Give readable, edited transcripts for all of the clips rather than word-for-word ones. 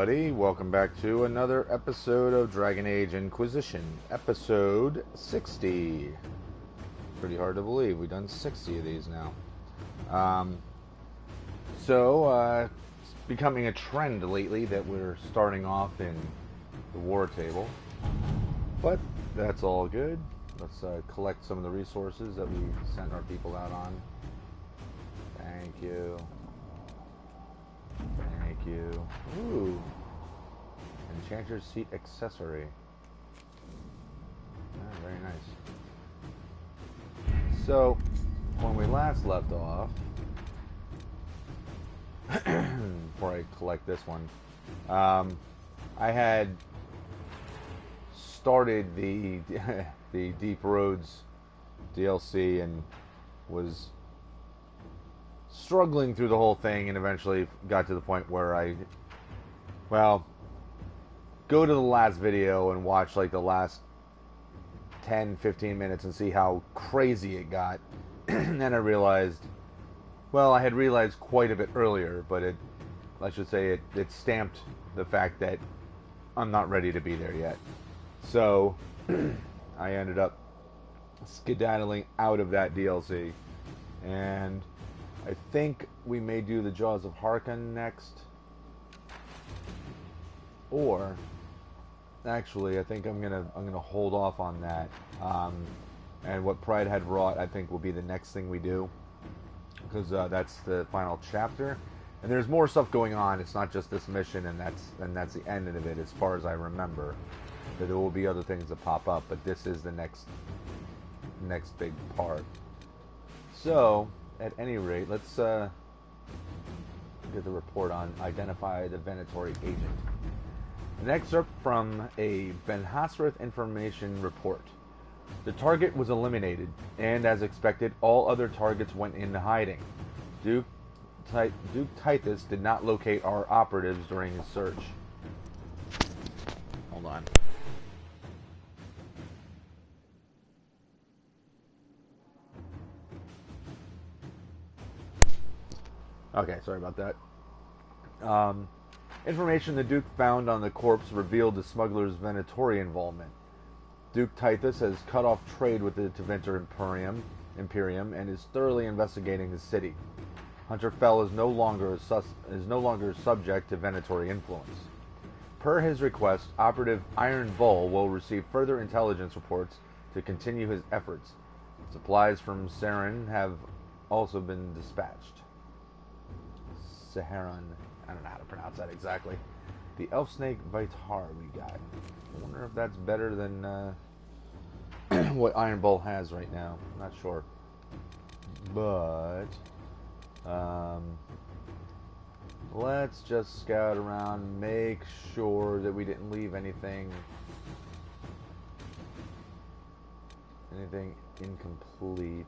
Buddy, welcome back to another episode of Dragon Age Inquisition, episode 60. Pretty hard to believe, we've done 60 of these now. It's becoming a trend lately that we're starting off in the war table, but that's all good. Let's collect some of the resources that we sent our people out on. Thank you. Thank you. Ooh. Enchanter's Seat accessory. Ah, very nice. So, when we last left off, before I collect this one, I had started the the Deep Roads DLC and was struggling through the whole thing, and eventually got to the point where go to the last video and watch like the last 10-15 minutes and see how crazy it got. And then I realized, I had realized quite a bit earlier, but it stamped the fact that I'm not ready to be there yet. So I ended up skedaddling out of that DLC, and I think we may do the Jaws of Harkon next, or actually I think I'm gonna hold off on that. And what Pride had wrought, I think, will be the next thing we do, because that's the final chapter, and there's more stuff going on. It's not just this mission, and that's the end of it, as far as I remember. There will be other things that pop up, but this is the next big part. So, at any rate, let's get the report on identify the Venatori agent. An excerpt from a Ben Hasrath information report. The target was eliminated, and as expected, all other targets went into hiding. Duke Titus did not locate our operatives during his search. Hold on. Okay, sorry about that. Information the Duke found on the corpse revealed the smuggler's Venatori involvement. Duke Titus has cut off trade with the Tevinter Imperium and is thoroughly investigating the city. Hunter Fell is no longer subject to Venatori influence. Per his request, Operative Iron Bull will receive further intelligence reports to continue his efforts. Supplies from Saren have also been dispatched. Saharan, I don't know how to pronounce that exactly. The elf snake Vitar we got. I wonder if that's better than what Iron Bull has right now. I'm not sure. But let's just scout around, make sure that we didn't leave anything incomplete.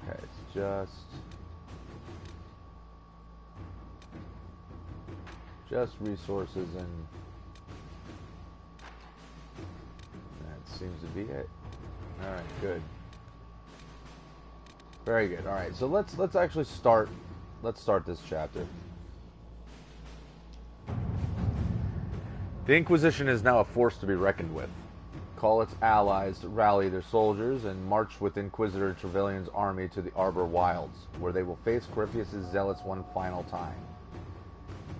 Okay, it's just resources, and that seems to be it. All right, good. Very good. All right, so let's actually start. Let's start this chapter. The Inquisition is now a force to be reckoned with. Call its allies to rally their soldiers and march with Inquisitor Trevelyan's army to the Arbor Wilds, where they will face Corypheus' zealots one final time.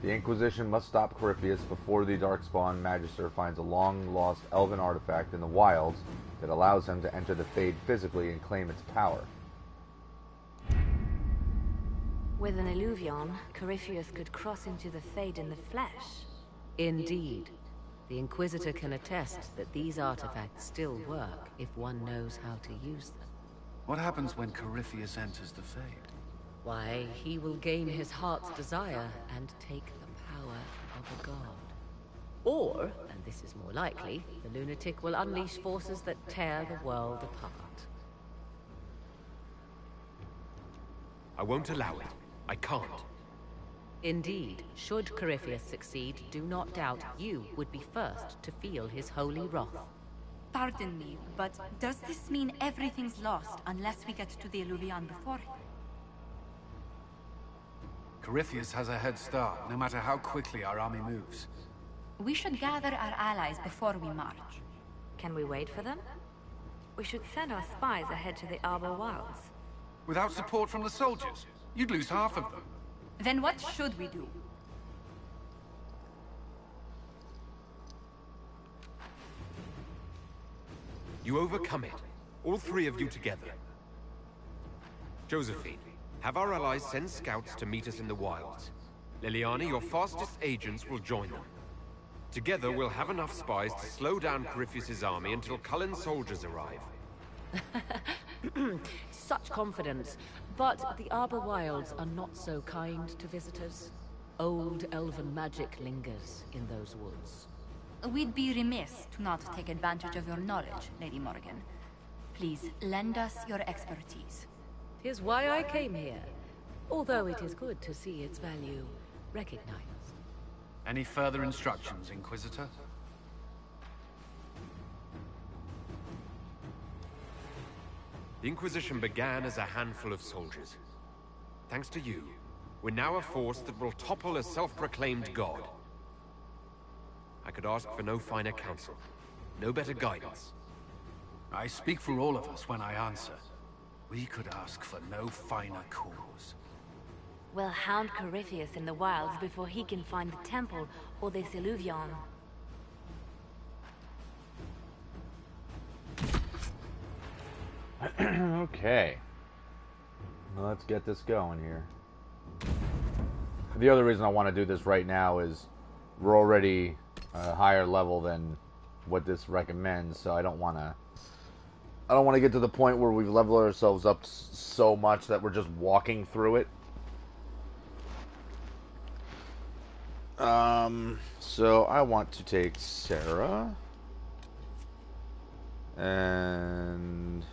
The Inquisition must stop Corypheus before the Darkspawn Magister finds a long-lost elven artifact in the wilds that allows him to enter the Fade physically and claim its power. With an Illuvion, Corypheus could cross into the Fade in the flesh. Indeed. The Inquisitor can attest that these artifacts still work if one knows how to use them. What happens when Corypheus enters the Fade? Why, he will gain his heart's desire and take the power of a god. Or, and this is more likely, the lunatic will unleash forces that tear the world apart. I won't allow it. I can't. Indeed, should Corypheus succeed, do not doubt you would be first to feel his holy wrath. Pardon me, but does this mean everything's lost unless we get to the Illuvion before him? Corypheus has a head start, no matter how quickly our army moves. We should gather our allies before we march. Can we wait for them? We should send our spies ahead to the Arbor Wilds. Without support from the soldiers, you'd lose half of them. Then what should we do? You overcome it. All three of you together. Josephine, have our allies send scouts to meet us in the wilds. Liliana, your fastest agents will join them. Together, we'll have enough spies to slow down Corypheus' army until Cullen's soldiers arrive. Such confidence. But the Arbor Wilds are not so kind to visitors. Old elven magic lingers in those woods. We'd be remiss to not take advantage of your knowledge, Lady Morgan. Please, lend us your expertise. 'Tis why I came here. Although it is good to see its value recognized. Any further instructions, Inquisitor? The Inquisition began as a handful of soldiers. Thanks to you, we're now a force that will topple a self-proclaimed god. I could ask for no finer counsel, no better guidance. I speak for all of us when I answer. We could ask for no finer cause. We'll hound Corypheus in the wilds before he can find the temple or this Illuvion. Okay. Well, let's get this going here. The other reason I want to do this right now is we're already a higher level than what this recommends, so I don't want to get to the point where we've leveled ourselves up so much that we're just walking through it. So I want to take Sarah and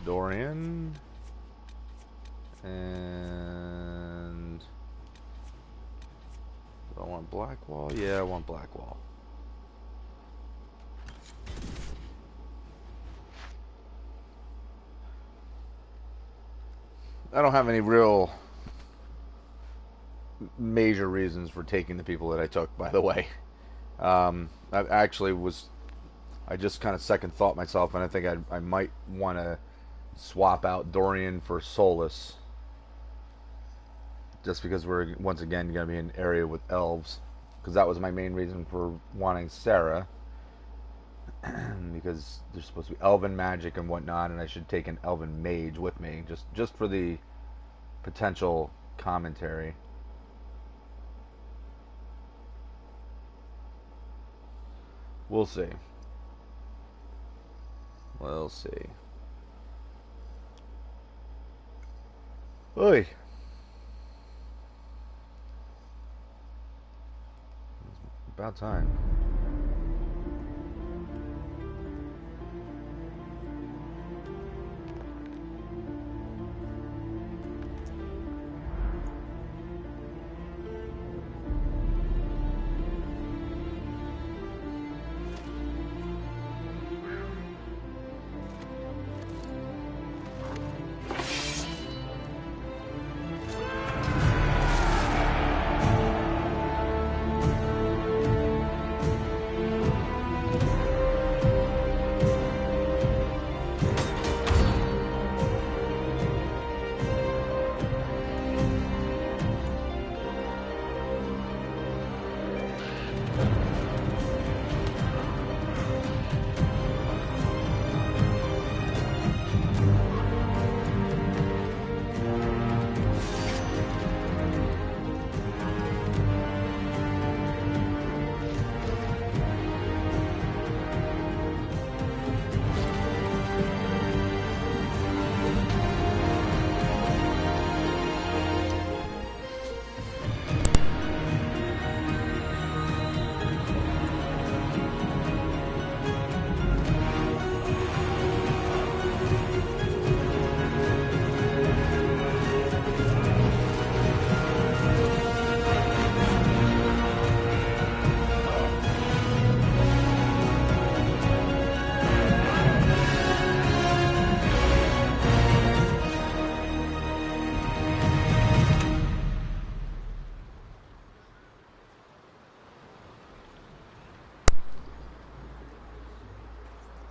Dorian and do I want Blackwall? Yeah, I want Blackwall. I don't have any real major reasons for taking the people that I took, by the way. I just kind of second thought myself, and I think I might want to swap out Dorian for Solus. Just because we're, once again, going to be in an area with elves. Because that was my main reason for wanting Sarah. Because there's supposed to be elven magic and whatnot, and I should take an elven mage with me. Just for the potential commentary. We'll see. We'll see. Oi! About time.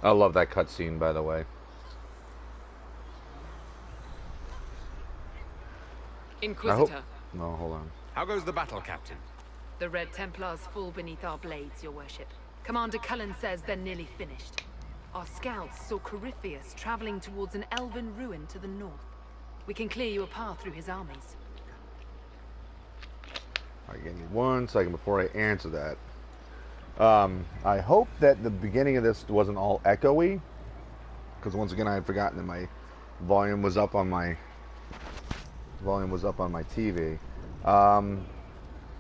I love that cutscene, by the way. Inquisitor, No, hold on. How goes the battle, Captain? the Red Templars fall beneath our blades, your worship. Commander Cullen says they're nearly finished. Our scouts saw Corypheus traveling towards an elven ruin to the north. We can clear you a path through his armies. Alright, give me 1 second before I answer that. I hope that the beginning of this wasn't all echoey, because once again I had forgotten that my volume was up on my TV.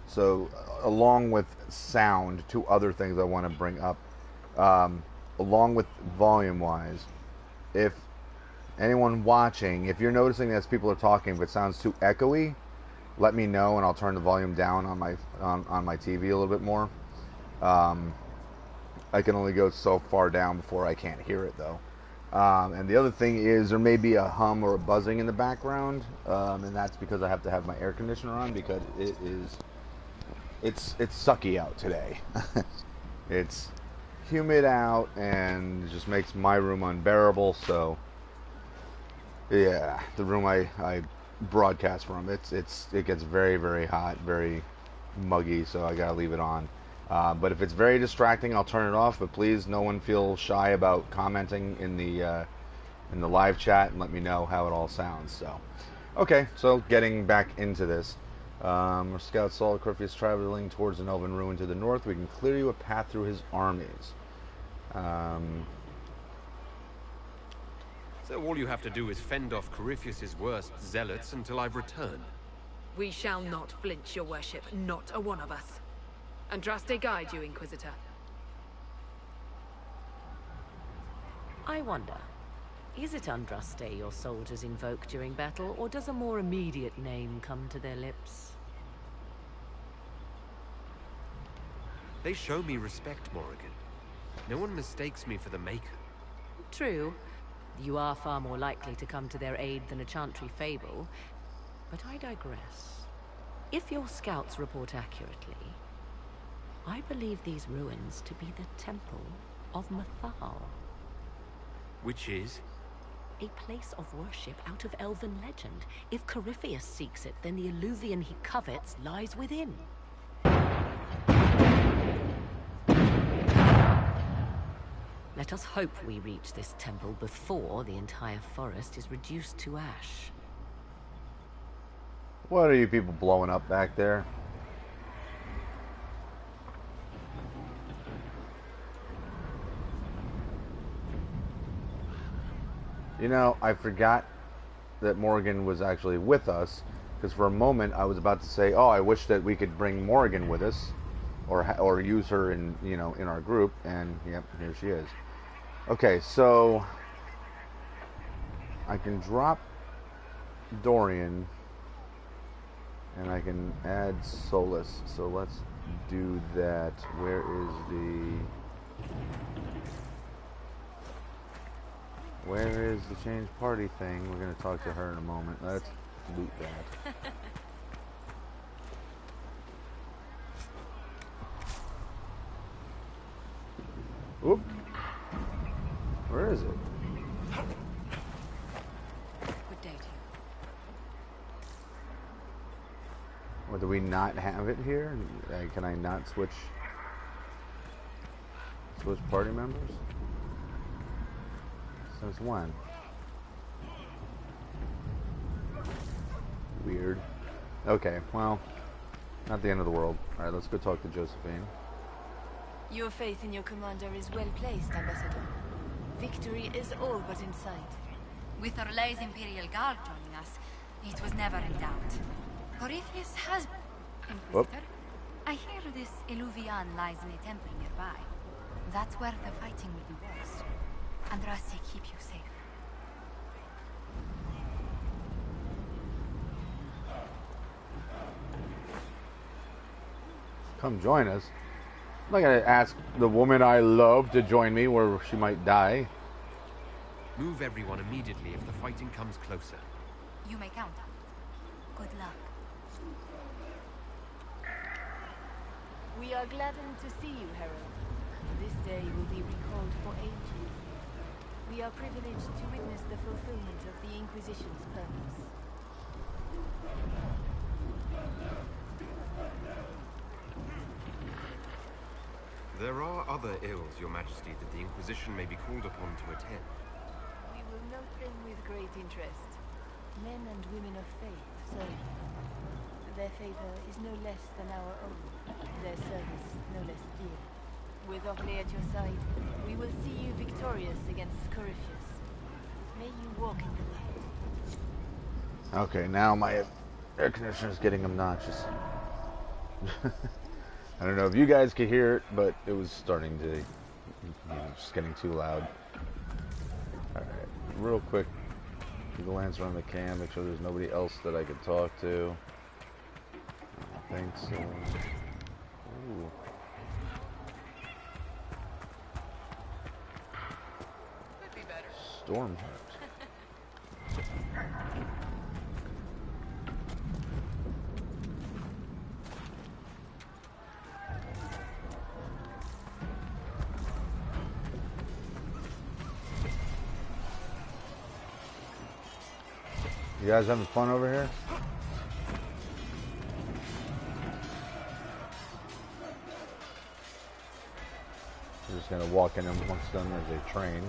So along with sound, 2 other things I want to bring up. Along with volume wise, if anyone watching, if you're noticing that as people are talking, if it sounds too echoey, let me know and I'll turn the volume down on my TV a little bit more. I can only go so far down before I can't hear it though. And the other thing is there may be a hum or a buzzing in the background, and that's because I have to have my air conditioner on because it's sucky out today. It's humid out and it just makes my room unbearable. So yeah, the room I broadcast from, it gets very, very hot, very muggy, so I gotta leave it on. But if it's very distracting, I'll turn it off. But please, no one feel shy about commenting in the live chat and let me know how it all sounds. So, okay, so getting back into this, our scout saw Corypheus traveling towards an elven ruin to the north. We can clear you a path through his armies. So all you have to do is fend off Corypheus's worst zealots until I've returned. We shall not flinch, your worship, not a one of us. Andraste guide you, Inquisitor. I wonder, is it Andraste your soldiers invoke during battle, or does a more immediate name come to their lips? They show me respect, Morrigan. No one mistakes me for the Maker. True. You are far more likely to come to their aid than a chantry fable, but I digress. If your scouts report accurately, I believe these ruins to be the Temple of Mathal. Which is? A place of worship out of elven legend. If Corypheus seeks it, then the Illuvian he covets lies within. Let us hope we reach this temple before the entire forest is reduced to ash. What are you people blowing up back there? You know, I forgot that Morrigan was actually with us, because for a moment I was about to say, oh, I wish that we could bring Morrigan with us, or use her in, you know, in our group, and yep, here she is. Okay, so I can drop Dorian and I can add Solus. So let's do that. Where is the change party thing? We're going to talk to her in a moment. Let's loot that. Oop. Where is it? Good day to you. Or do we not have it here? Can I not switch party members? Since when? Weird. Okay, well, not the end of the world. Alright, let's go talk to Josephine. Your faith in your commander is well placed, Ambassador. Victory is all but in sight. With Orlay's Imperial Guard joining us, it was never in doubt. Corypheus has... Inquisitor, I hear this Illuvian lies in a temple nearby. That's where the fighting will be worst. Andraste keep you safe. Come join us. I'm not gonna ask the woman I love to join me where she might die. Move everyone immediately if the fighting comes closer. You may count. Good luck. We are gladdened to see you, Herald. This day will be recalled for ages. are privileged to witness the fulfillment of the Inquisition's purpose. There are other ills, Your Majesty, that the Inquisition may be called upon to attend. We will note them with great interest. Men and women of faith serve you. Their favor is no less than our own. Their service no less dear. With Orlais at your side, we will see you victorious against Corypheus. May you walk in the light. Okay, now my air conditioner is getting obnoxious. I don't know if you guys could hear it, but it was starting to, just getting too loud. Alright, real quick, glance around the cam, make sure there's nobody else that I could talk to. I don't think so. Ooh. Could be better. Storm. You guys having fun over here? We're just gonna walk in amongst them as they train.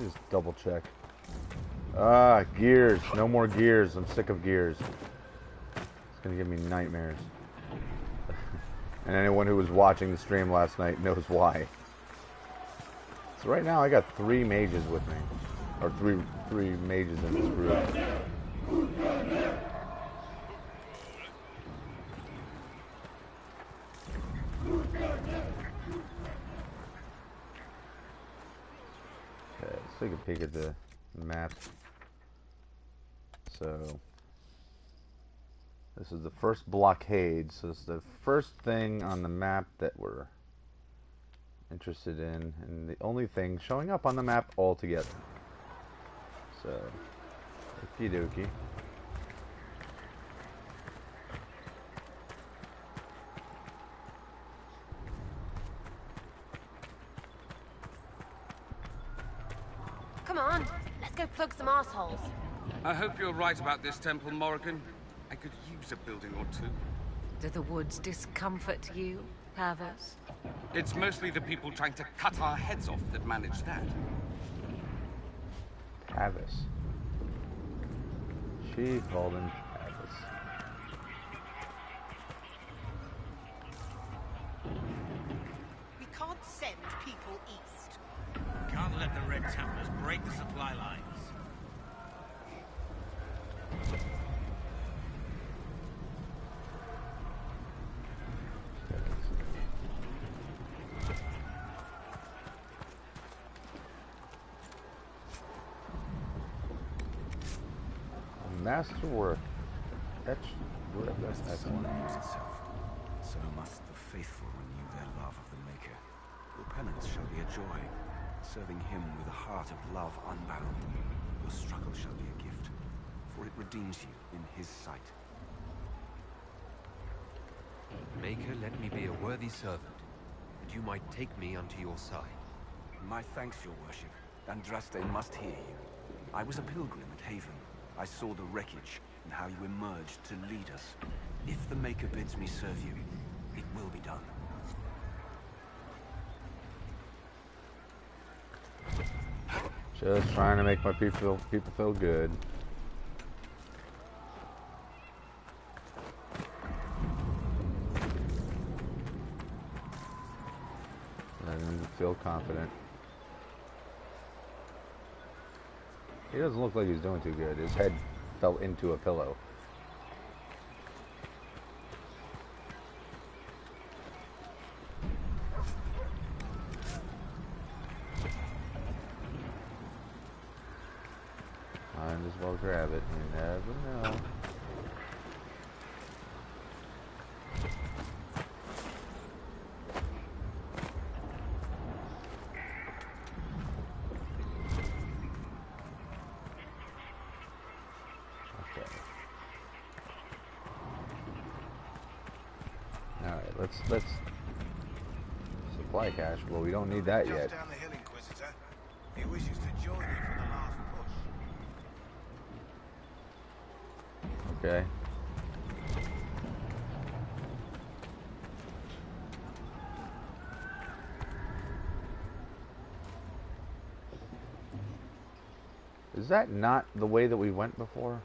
Just double check. Ah, gears. No more gears. I'm sick of gears. It's gonna give me nightmares. And anyone who was watching the stream last night knows why. So right now I got 3 mages with me. Or three mages in this group. Let's take a peek at the map. So, this is the first blockade. So, this is the first thing on the map that we're interested in, and the only thing showing up on the map altogether. So, okie dokie. Come on, let's go plug some assholes. I hope you're right about this temple, Morrigan. I could use a building or two. Do the woods discomfort you, Havas? It's mostly the people trying to cut our heads off that manage that. Havas. She called him Havas. We can't send people east. Can't let the Red Templars break the supply lines. Masterwork. That's excellent. Renews itself. So must the faithful renew their love of the Maker. Your penance shall be a joy, serving him with a heart of love unbound. Your struggle shall be a gift, for it redeems you in his sight. Maker, let me be a worthy servant, that you might take me unto your side. My thanks, your worship. Andraste must hear you. I was a pilgrim at Haven. I saw the wreckage and how you emerged to lead us. If the Maker bids me serve you, it will be done. Just trying to make my people feel good. Letting them feel confident. He doesn't look like he's doing too good. His head fell into a pillow. Might as well grab it. You never know. Alright, let's supply cache. Well, we don't need that yet. Just down the hill, Inquisitor. He wishes to join you for the last push. Okay. Is that not the way that we went before?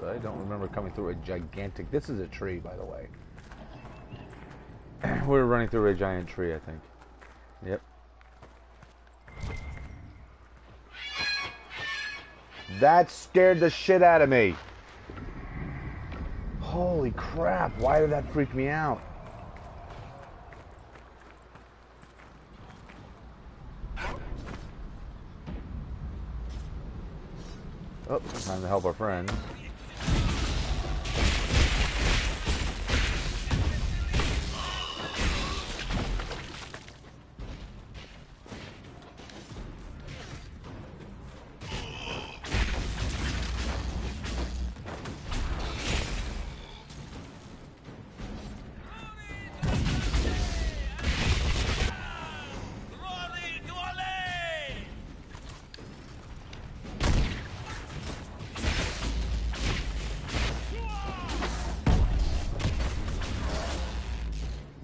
I don't remember coming through a gigantic... This is a tree, by the way. We're running through a giant tree, I think. Yep. That scared the shit out of me. Holy crap, why did that freak me out? Oh, time to help our friends.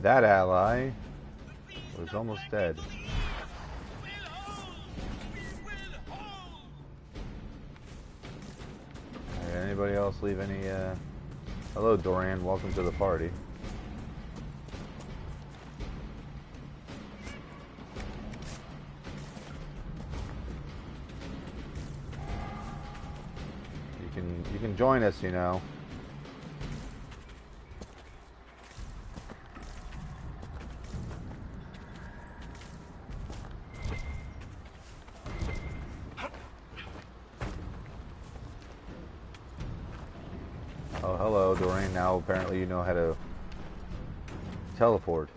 That ally was almost dead. Anybody else leave any, Hello, Dorian. Welcome to the party. You can join us, you know. Oh, hello, Doreen. Now apparently you know how to teleport.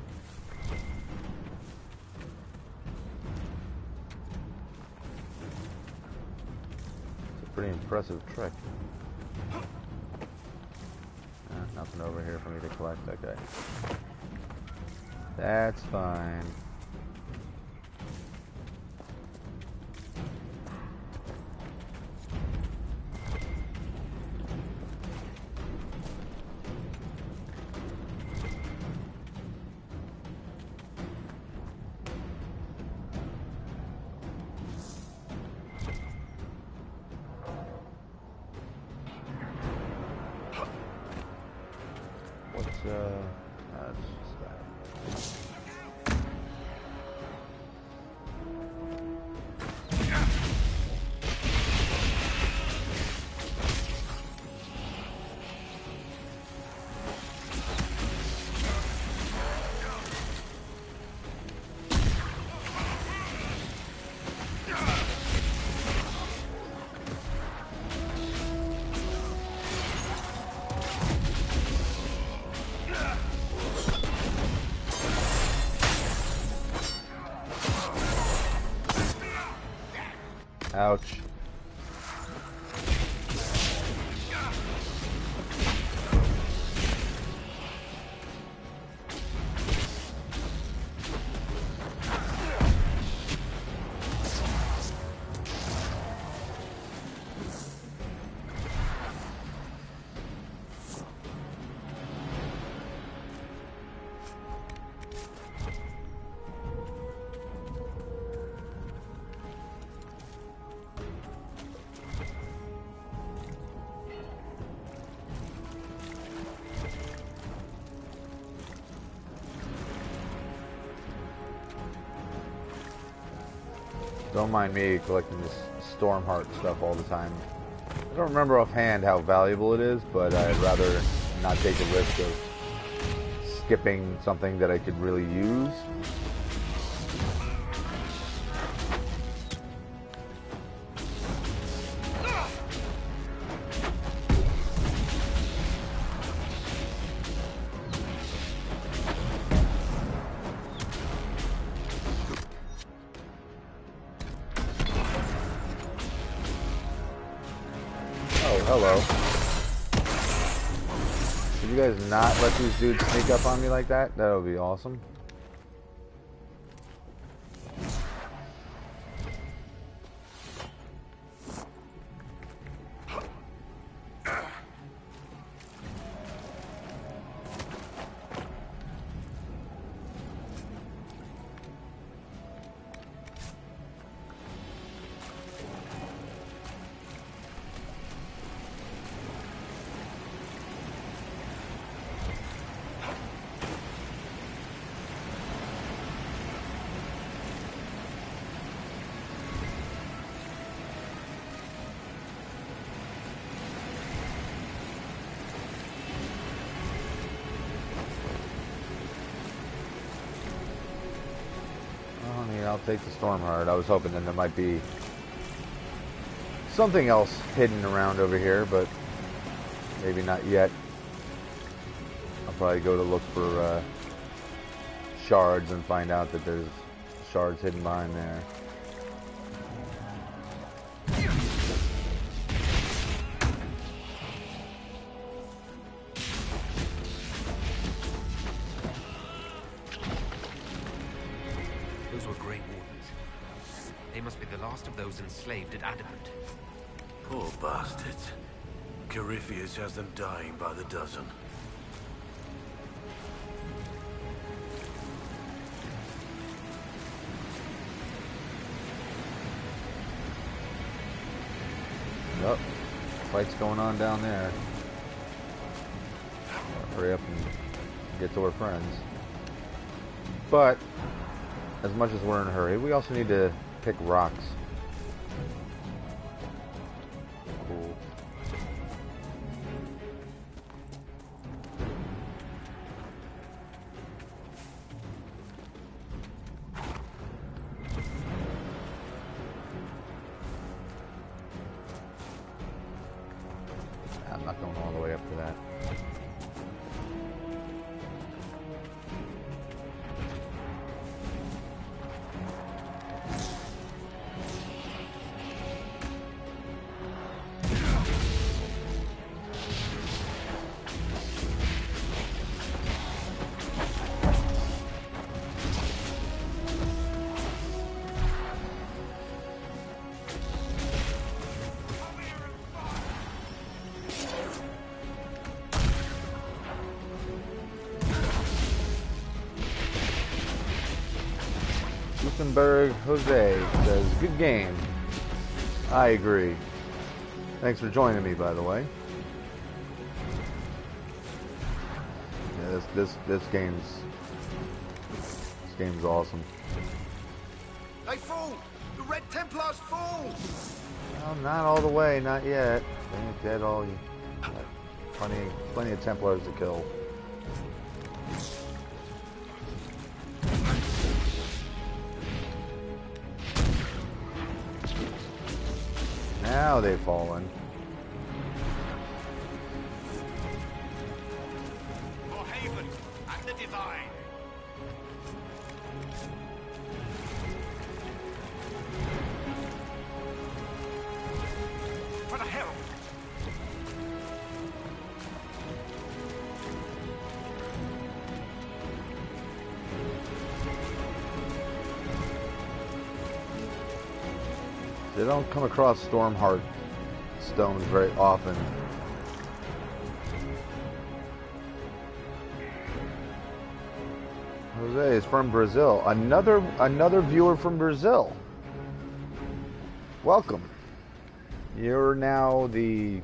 It's a pretty impressive trick. Nothing over here for me to collect. Okay. That's fine. That's just that. Ouch. Don't mind me collecting this Stormheart stuff all the time. I don't remember offhand how valuable it is, but I'd rather not take the risk of skipping something that I could really use. Hello. Could you guys not let these dudes sneak up on me like that? That would be awesome. I'll take the Stormheart. I was hoping that there might be something else hidden around over here, but maybe not yet. I'll probably go to look for shards and find out that there's shards hidden behind there. Enslaved at Adamant. Poor bastards. Corypheus has them dying by the dozen. Yep. Fight's going on down there. Hurry up and get to our friends. But, as much as we're in a hurry, we also need to pick rocks. Cool. I'm not going all the way up to that. Jose says, good game. I agree. Thanks for joining me, by the way. Yeah, this game's awesome. They fall! The Red Templars fall! Well, not all the way, not yet. They ain't dead all. Plenty of Templars to kill. Now they've fallen. For Haven and the Divine. For the Herald. They don't come across Stormheart stones very often. Jose is from Brazil. Another viewer from Brazil. Welcome. You're now the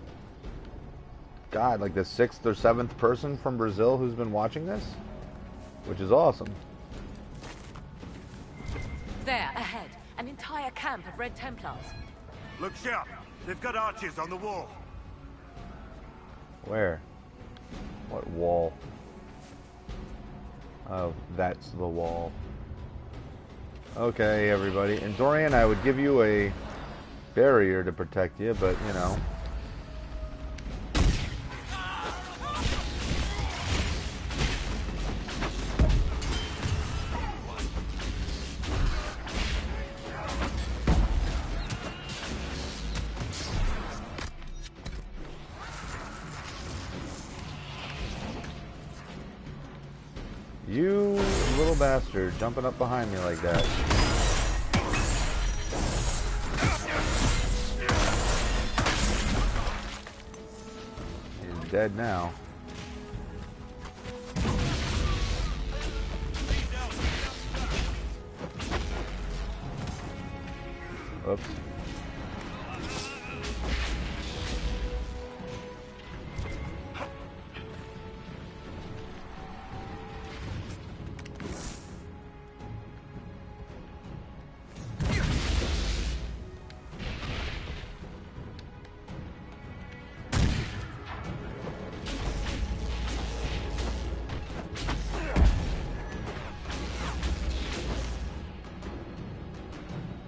like the 6th or 7th person from Brazil who's been watching this, which is awesome. There, ahead. An entire camp of Red Templars. Look sharp. They've got archers on the wall. Where? What wall? Oh, that's the wall. Okay, everybody. And Dorian, I would give you a barrier to protect you, but, you know. You little bastard, jumping up behind me like that. He's dead now. Oops.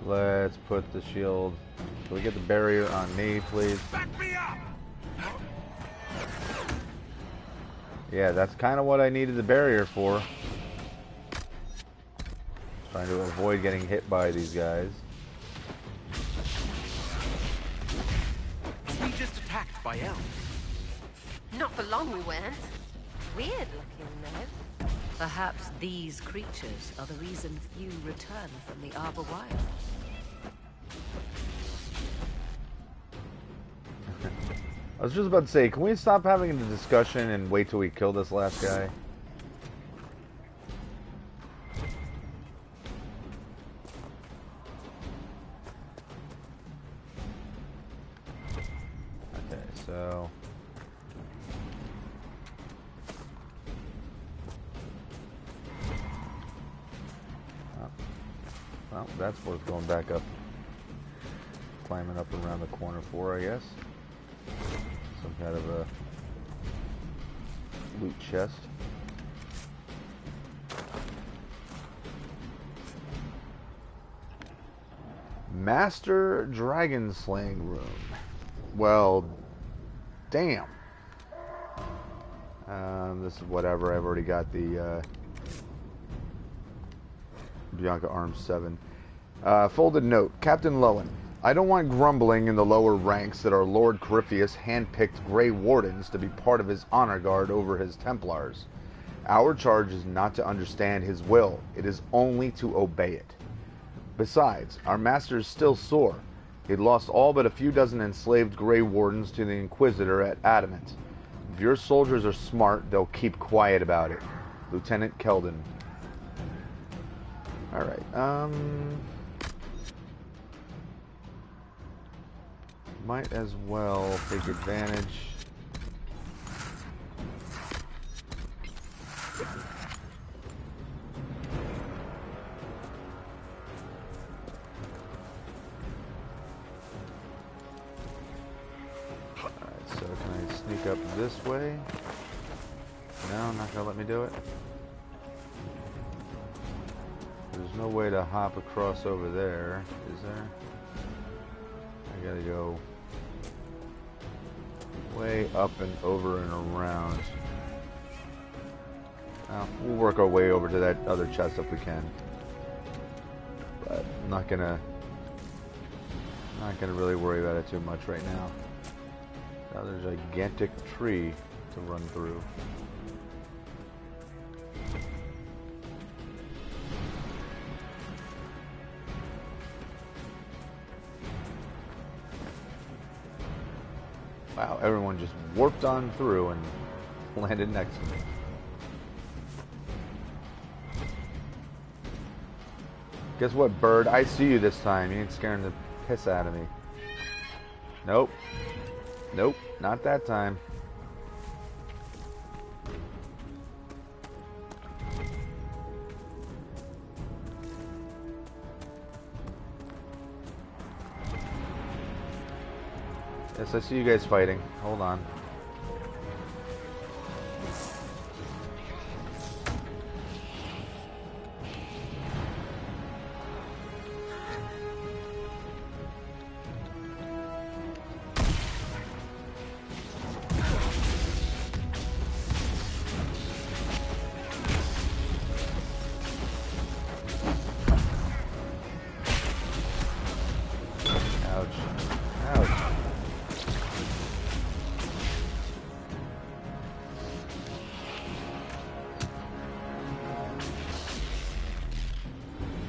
Let's put the shield. Can we get the barrier on me, please? Back me up! Yeah, that's kind of what I needed the barrier for. Trying to avoid getting hit by these guys. We just attacked by elves. Not for long we weren't. Weird looking, though. Perhaps these creatures are the reason few return from the Arbor Wild. I was just about to say, can we stop having the discussion and wait till we kill this last guy? Okay, so... Well, that's worth going back up. Climbing up around the corner for, I guess. Some kind of a loot chest. Master Dragon Slaying Room. Well, damn. This is whatever. I've already got the Bianca Arms 7. Folded note. Captain Lowen. I don't want grumbling in the lower ranks that our Lord Corypheus handpicked Grey Wardens to be part of his honor guard over his Templars. Our charge is not to understand his will, it is only to obey it. Besides, our master is still sore. He'd lost all but a few dozen enslaved Grey Wardens to the Inquisitor at Adamant. If your soldiers are smart, they'll keep quiet about it. Lieutenant Keldon. Alright, might as well take advantage. Alright, so can I sneak up this way? No, not gonna let me do it. There's no way to hop across over there, is there? I gotta go way up and over and around. We'll work our way over to that other chest if we can. But I'm not gonna really worry about it too much right now. Now there's a gigantic tree to run through. Wow, everyone just warped on through and landed next to me. Guess what, bird? I see you this time. You ain't scaring the piss out of me. Nope. Nope, not that time. Yes, I see you guys fighting. Hold on.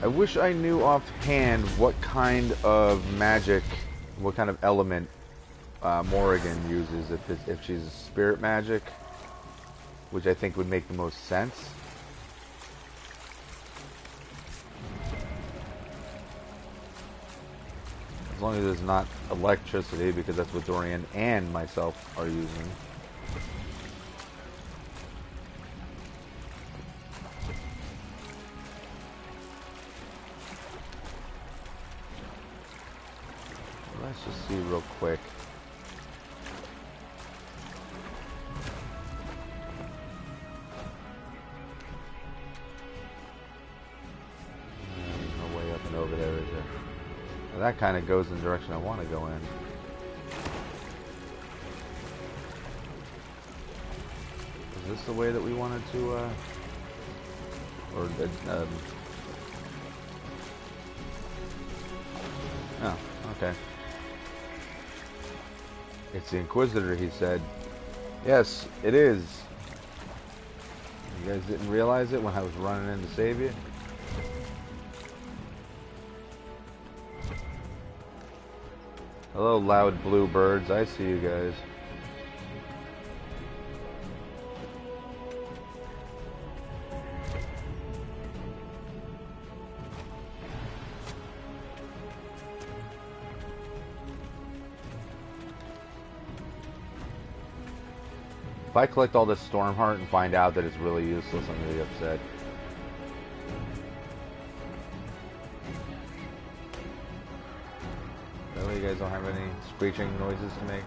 I wish I knew offhand what kind of magic, what kind of element Morrigan uses. If she's spirit magic, which I think would make the most sense. As long as it's not electricity, because that's what Dorian and myself are using. Let's just see real quick. There's no way up and over there, is there? Well, that kind of goes in the direction I want to go in. Is this the way that we wanted to, oh, okay. It's the Inquisitor, he said. Yes, it is. You guys didn't realize it when I was running in to save you? Hello, loud blue birds. I see you guys. If I collect all this Stormheart and find out that it's really useless, I'm gonna be upset. Really, you guys don't have any screeching noises to make?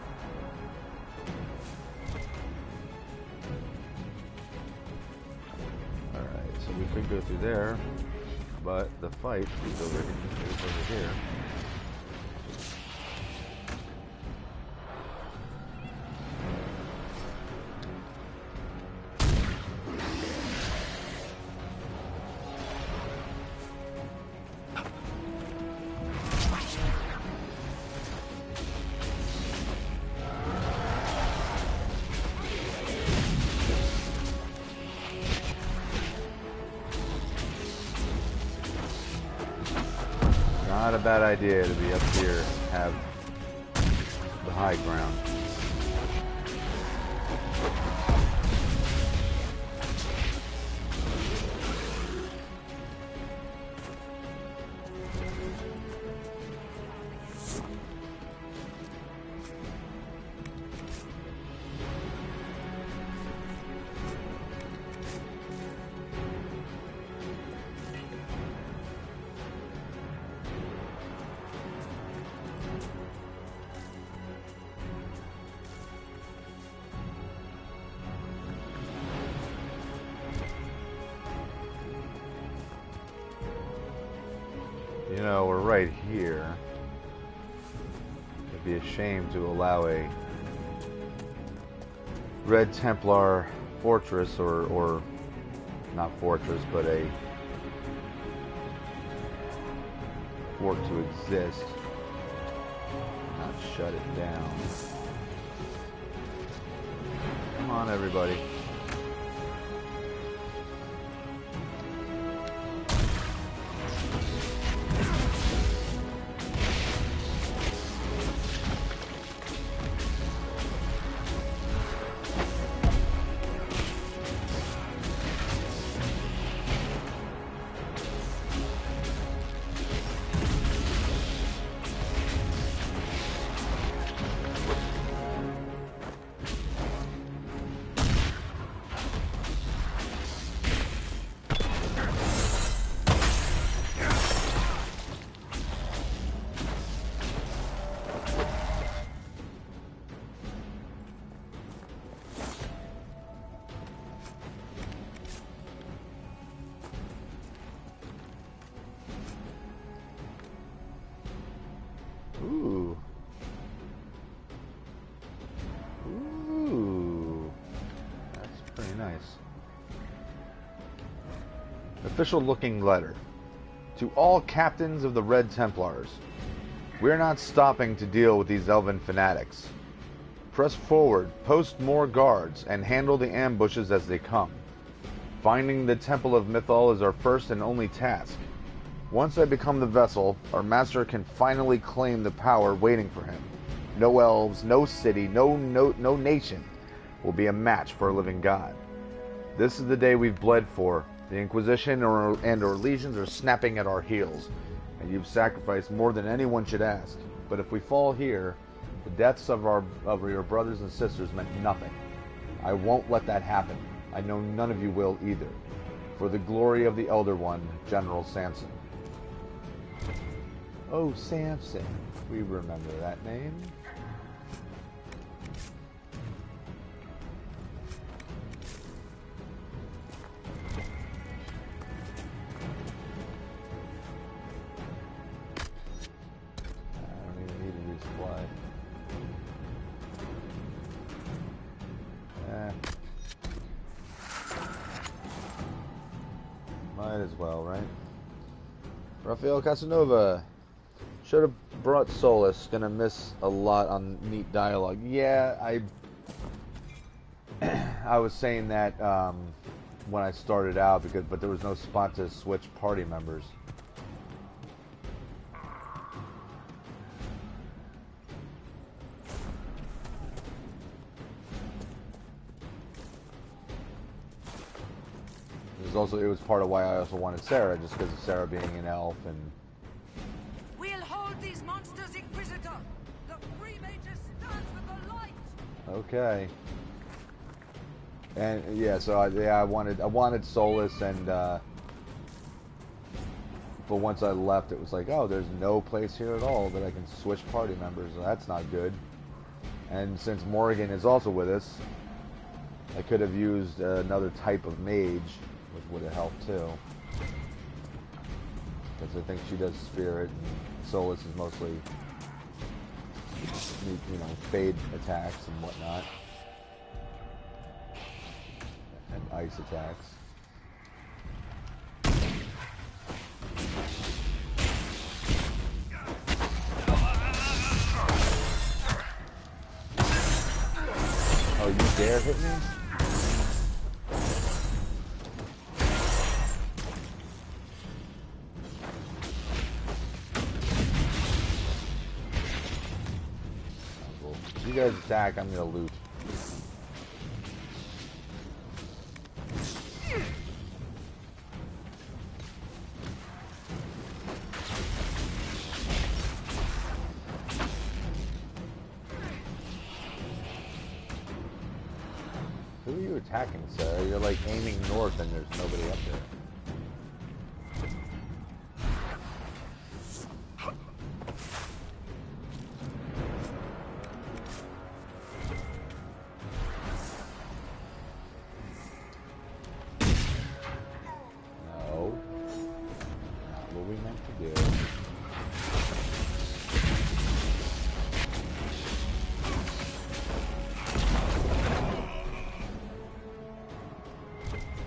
Alright, so we could go through there, but the fight is over here. Not a bad idea to be up here, have the high ground. You know, we're right here. It'd be a shame to allow a Red Templar fortress, or not fortress, but a fort to exist. Not shut it down. Come on, everybody. Ooh. Ooh. That's pretty nice. Official looking letter. To all captains of the Red Templars. We're not stopping to deal with these elven fanatics. Press forward, post more guards, and handle the ambushes as they come. Finding the Temple of Mythal is our first and only task. Once I become the vessel, our master can finally claim the power waiting for him. No elves, no city, no nation will be a match for a living god. This is the day we've bled for. The Inquisition and our legions are snapping at our heels, and you've sacrificed more than anyone should ask. But if we fall here, the deaths of your brothers and sisters meant nothing. I won't let that happen. I know none of you will either. For the glory of the Elder One, General Samson. Oh, Samson. We remember that name. Might as well, right? Rafael Casanova. Should have brought Solus. Gonna miss a lot on neat dialogue. Yeah, I was saying that when I started out, but there was no spot to switch party members. It was part of why I also wanted Sarah, just because of Sarah being an elf and. We'll hold these monsters, Inquisitor. The Free Mages stand for the light. Okay. And yeah, so I wanted Solus, and but once I left, it was like, oh, there's no place here at all that I can switch party members. So that's not good. And since Morrigan is also with us, I could have used another type of mage, which would have helped too. Because I think she does spirit, and Solus is mostly, you know, fade attacks and whatnot. And ice attacks. Oh, you dare hit me? If you guys attack, I'm gonna loot. Who are you attacking, Sarah? You're like aiming north and there's nobody up there.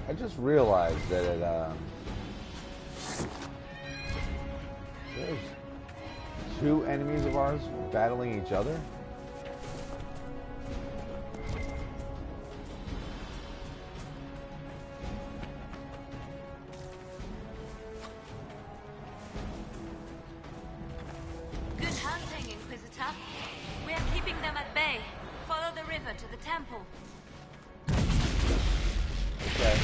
I just realized that there's two enemies of ours battling each other. Good hunting, Inquisitor. We are keeping them at bay. Follow the river to the temple. Okay.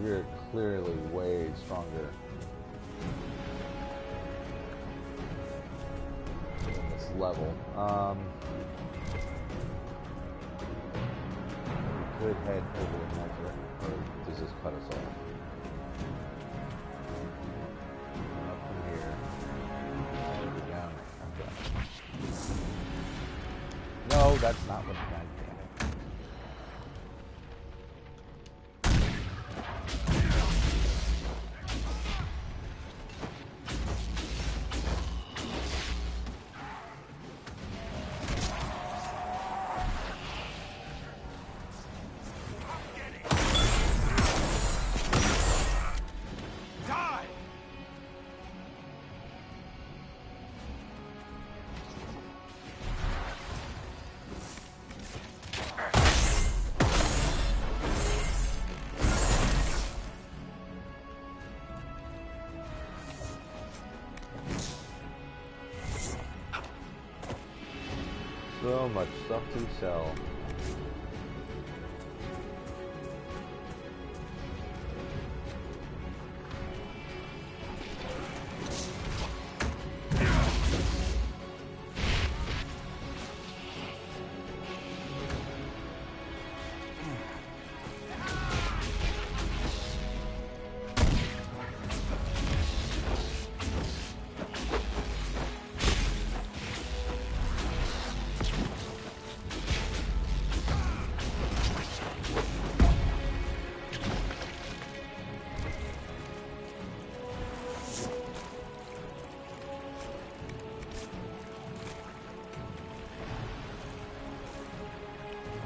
You're clearly way stronger than this level. We could head over the Nether, or does this cut us off? that's not what God damn it. So much stuff to sell.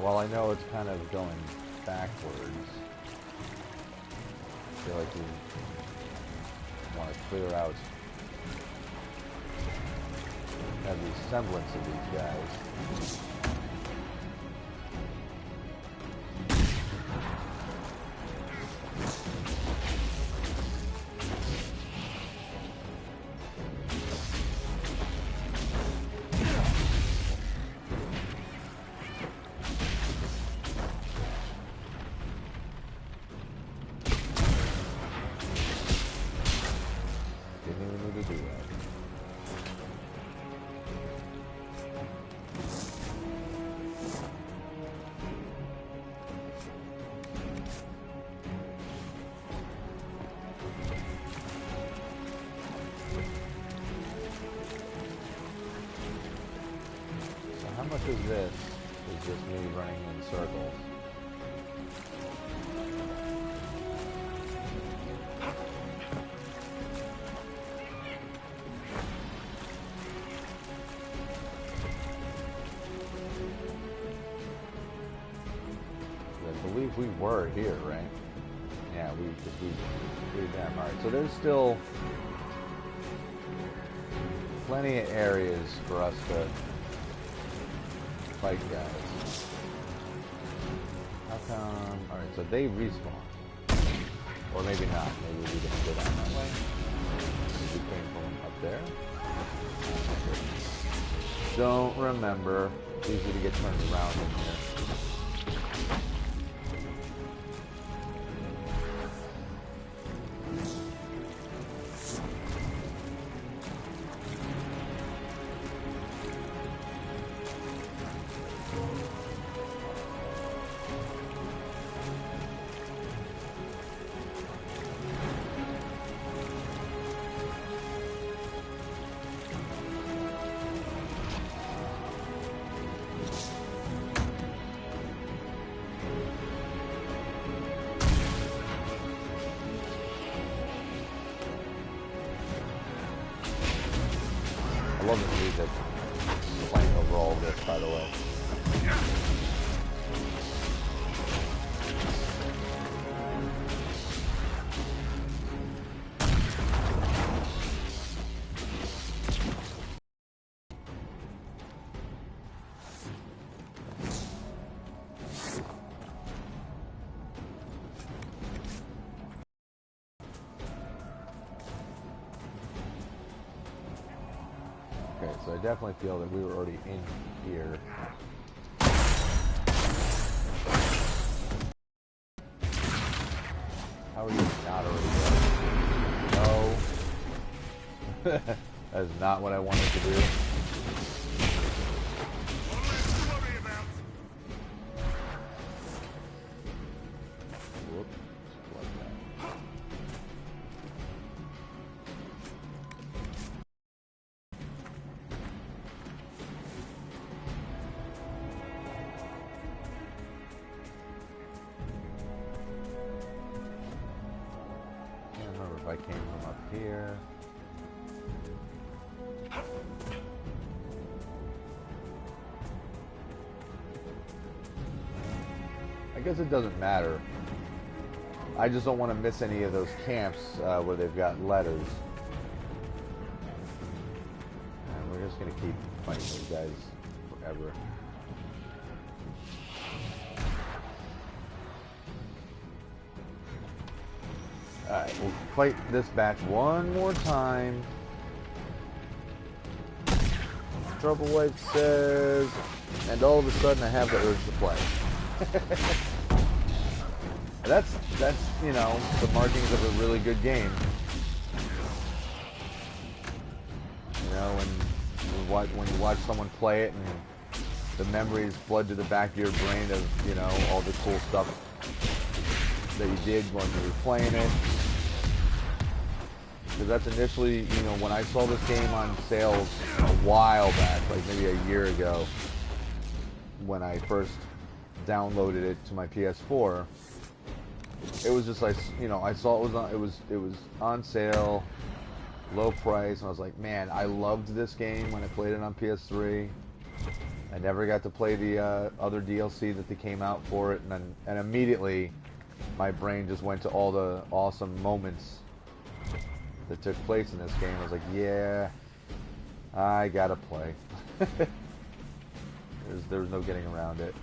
Well, I know it's kind of going backwards. I feel like we want to clear out every semblance of these guys. How much of this is just me running in circles? I believe we were here, right? Yeah, we cleared them. Alright, so there's still plenty of areas for us to fight guys. How come? Alright, so they respawn. Or maybe not. Maybe we didn't go down that way. Maybe we came from up there. Don't remember. It's easy to get turned around in here. I love the music playing over all of this, by the way. Okay, so I definitely feel that we were already in here. How are you not already there? No. That is not what I wanted to do. Whoops. here. I guess it doesn't matter. I just don't want to miss any of those camps where they've got letters. And we're just going to keep fighting these guys forever. Alright, we'll fight this batch one more time. Trouble White says, and all of a sudden I have the urge to play. That's you know, the markings of a really good game. You know, when you watch someone play it and the memories flood to the back of your brain of, you know, all the cool stuff that you did when you were playing it. Because that's initially, you know, when I saw this game on sales a while back, like maybe a year ago, when I first downloaded it to my PS4, it was just like, you know, I saw it was on sale, low price, and I was like, man, I loved this game when I played it on PS3. I never got to play the other DLC that they came out for it, and immediately my brain just went to all the awesome moments that took place in this game. I was like, yeah, I gotta play. There's no getting around it.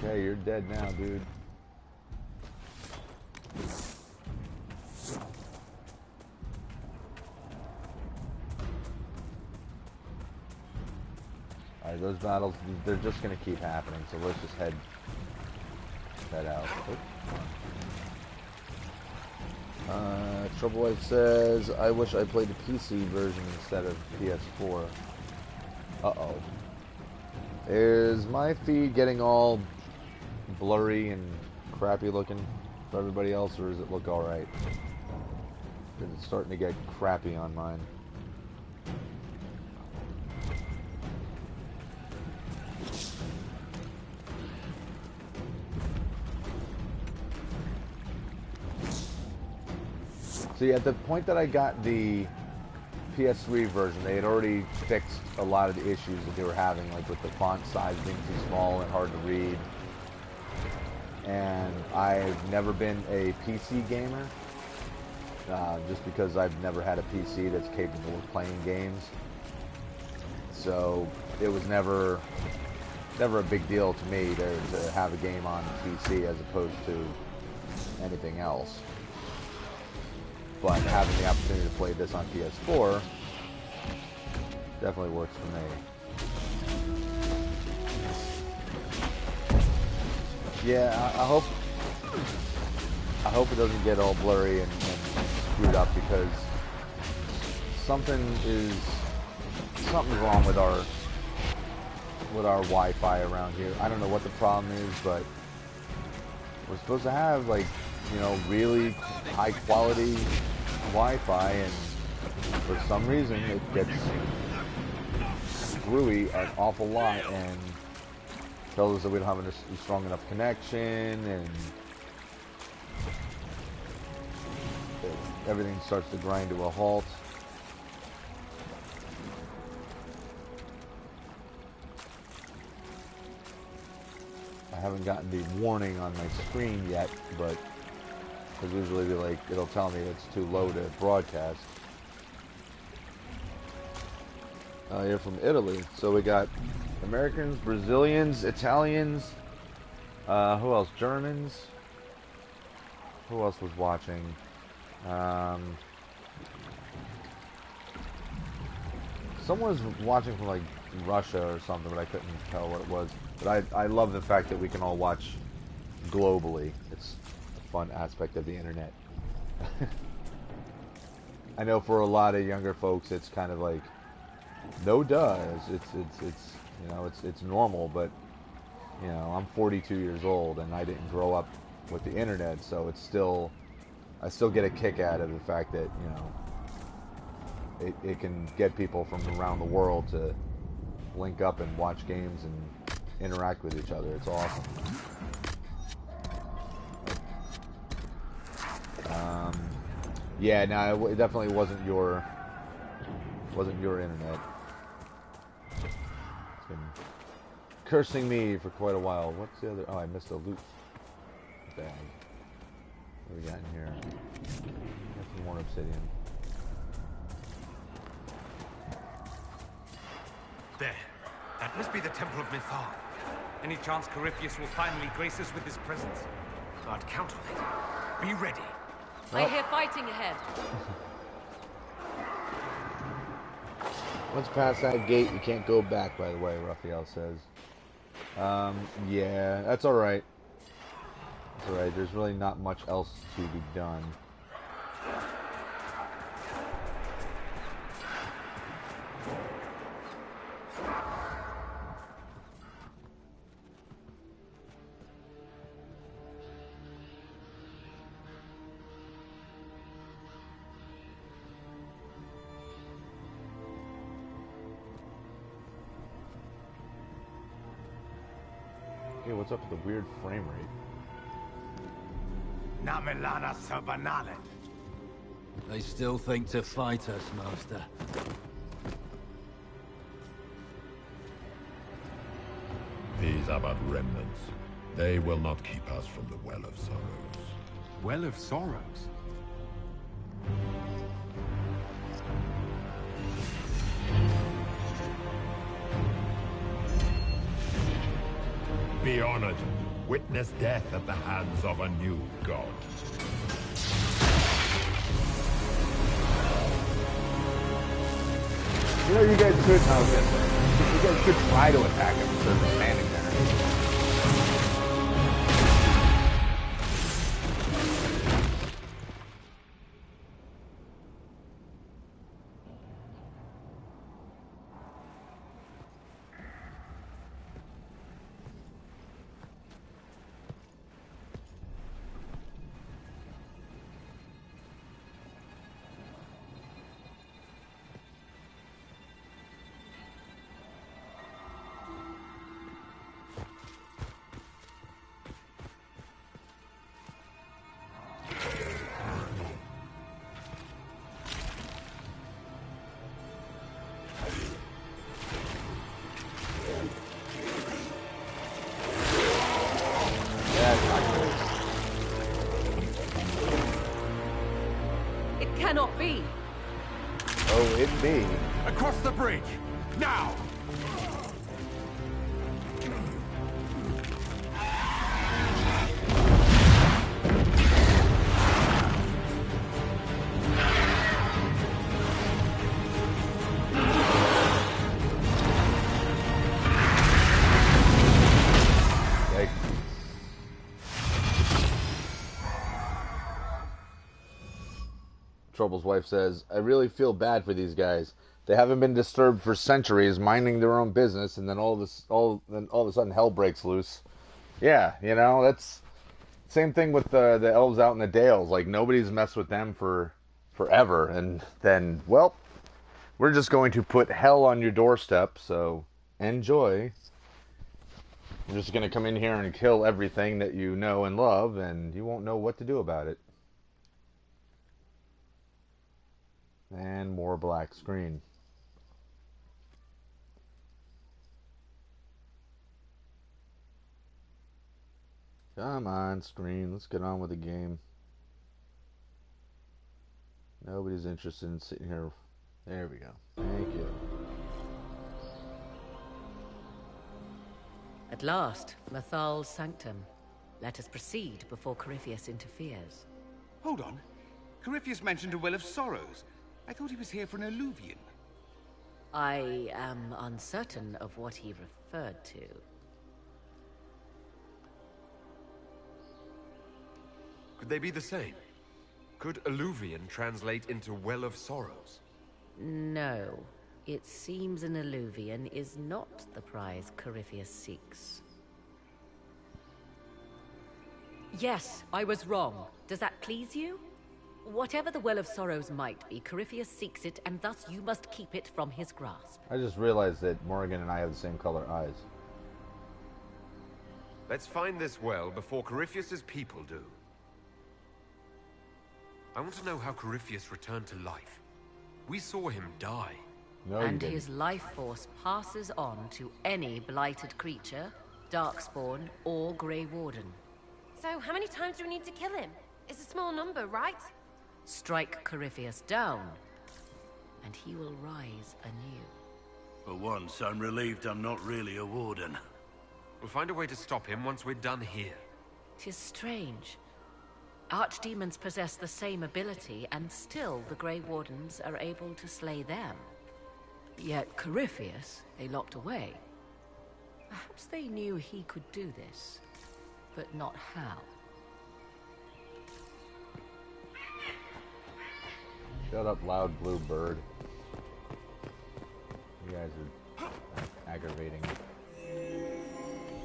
Okay, you're dead now, dude. Alright, those battles, they're just going to keep happening, so let's just head out. Trouble White says, I wish I played the PC version instead of PS4. Uh-oh. Is my feed getting all blurry and crappy looking for everybody else, or does it look alright? Because it's starting to get crappy on mine. See, at the point that I got the PS3 version, they had already fixed a lot of the issues that they were having, like with the font size being too small and hard to read. And I've never been a PC gamer, just because I've never had a PC that's capable of playing games. So it was never a big deal to me to have a game on PC as opposed to anything else. But having the opportunity to play this on PS4 definitely works for me. Yeah, I hope it doesn't get all blurry and screwed up, because something's wrong with our Wi-Fi around here. I don't know what the problem is, but we're supposed to have, like, you know, really high quality Wi-Fi, and for some reason it gets screwy an awful lot and tells us that we don't have a strong enough connection, and everything starts to grind to a halt. I haven't gotten the warning on my screen yet, but because usually it'll tell me it's too low to broadcast. You're from Italy, so we got Americans, Brazilians, Italians, who else? Germans. Who else was watching? Someone was watching from like Russia or something, but I couldn't tell what it was. But I love the fact that we can all watch globally. It's a fun aspect of the internet. I know for a lot of younger folks, it's kind of like, no duh, it's you know, it's normal, but you know, I'm 42 years old and I didn't grow up with the internet, so it's still, I still get a kick out of the fact that, you know, it can get people from around the world to link up and watch games and interact with each other. It's awesome. Yeah, no, it definitely wasn't your internet. It's been cursing me for quite a while. What's the other? Oh, I missed a loot bag. What do we got in here? Got some more obsidian. There. That must be the Temple of Mythal. Any chance Corypheus will finally grace us with his presence? I'd count on it. Be ready. I hear fighting ahead. Once past that gate, you can't go back, by the way, Raphael says. Yeah, that's alright. That's alright. There's really not much else to be done. Hey, what's up with the weird frame rate? Namelana Sabanale. They still think to fight us, Master. These are but remnants. They will not keep us from the Well of Sorrows. Well of Sorrows? Be honored. Witness death at the hands of a new god. You know, you guys could, you guys could try to attack him instead of standing there. It cannot be. Oh, it be. Across the bridge! Now! Trouble's wife says, I really feel bad for these guys. They haven't been disturbed for centuries, minding their own business, and then all of a sudden hell breaks loose. Yeah, you know, that's same thing with the elves out in the Dales. Like, nobody's messed with them for forever, and then, well, we're just going to put hell on your doorstep, so enjoy. We're just going to come in here and kill everything that you know and love, and you won't know what to do about it. And more black screen. Come on, screen. Let's get on with the game. Nobody's interested in sitting here. There we go. Thank you. At last, Mythal's sanctum. Let us proceed before Corypheus interferes. Hold on. Corypheus mentioned a Well of Sorrows. I thought he was here for an alluvian. I am uncertain of what he referred to. Could they be the same? Could alluvian translate into Well of Sorrows? No. It seems an alluvian is not the prize Corypheus seeks. Yes, I was wrong. Does that please you? Whatever the Well of Sorrows might be, Corypheus seeks it, and thus you must keep it from his grasp. I just realized that Morgan and I have the same color eyes. Let's find this well before Corypheus's people do. I want to know how Corypheus returned to life. We saw him die. No, and his life force passes on to any blighted creature, Darkspawn, or Grey Warden. So, how many times do we need to kill him? It's a small number, right? Strike Corypheus down, and he will rise anew. For once, I'm relieved I'm not really a warden. We'll find a way to stop him once we're done here. 'Tis strange. Archdemons possess the same ability, and still the Grey Wardens are able to slay them. Yet Corypheus, they locked away. Perhaps they knew he could do this, but not how. Shut up, loud blue bird. You guys are aggravating.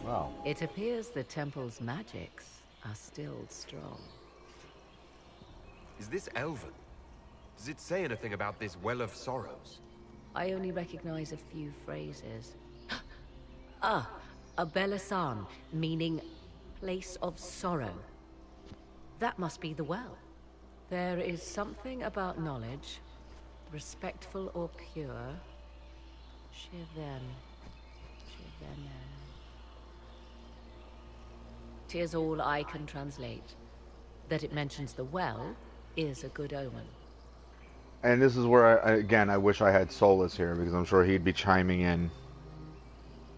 Wow. It appears the temple's magics are still strong. Is this Elven? Does it say anything about this Well of Sorrows? I only recognize a few phrases. A Belisan, meaning place of sorrow. That must be the well. There is something about knowledge, respectful or pure. Shiven. 'Tis all I can translate. That it mentions the well is a good omen. And this is where, again, I wish I had Solus here, because I'm sure he'd be chiming in,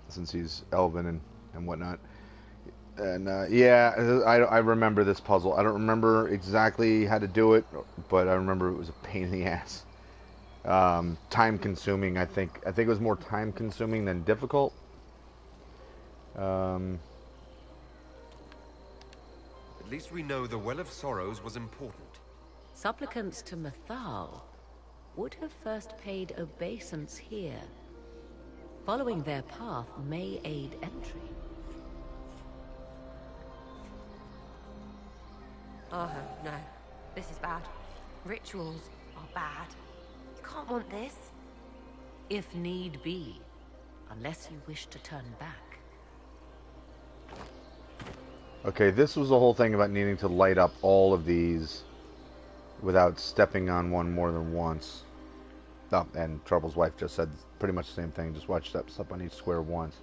since he's Elven and whatnot. And, yeah, I remember this puzzle. I don't remember exactly how to do it, but I remember it was a pain in the ass. Time-consuming, I think. I think it was more time-consuming than difficult. At least we know the Well of Sorrows was important. Supplicants to Mythal would have first paid obeisance here. Following their path may aid entry. Oh, no. This is bad. Rituals are bad. You can't want this. If need be, unless you wish to turn back. Okay, this was the whole thing about needing to light up all of these without stepping on one more than once. Oh, and Trouble's wife just said pretty much the same thing. Just watch steps up on each square once.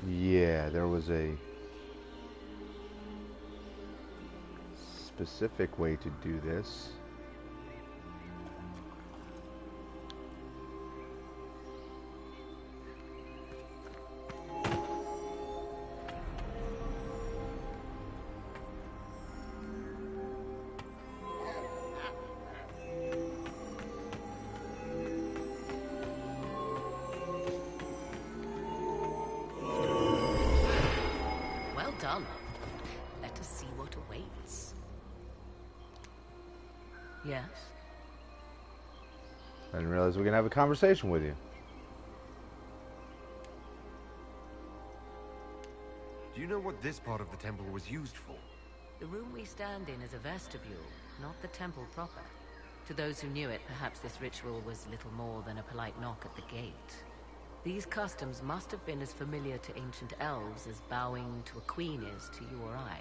Yeah, there was a specific way to do this. Let us see what awaits. Yes? I didn't realize we could have a conversation with you. Do you know what this part of the temple was used for? The room we stand in is a vestibule, not the temple proper. To those who knew it, perhaps this ritual was little more than a polite knock at the gate. These customs must have been as familiar to ancient elves as bowing to a queen is to you or I.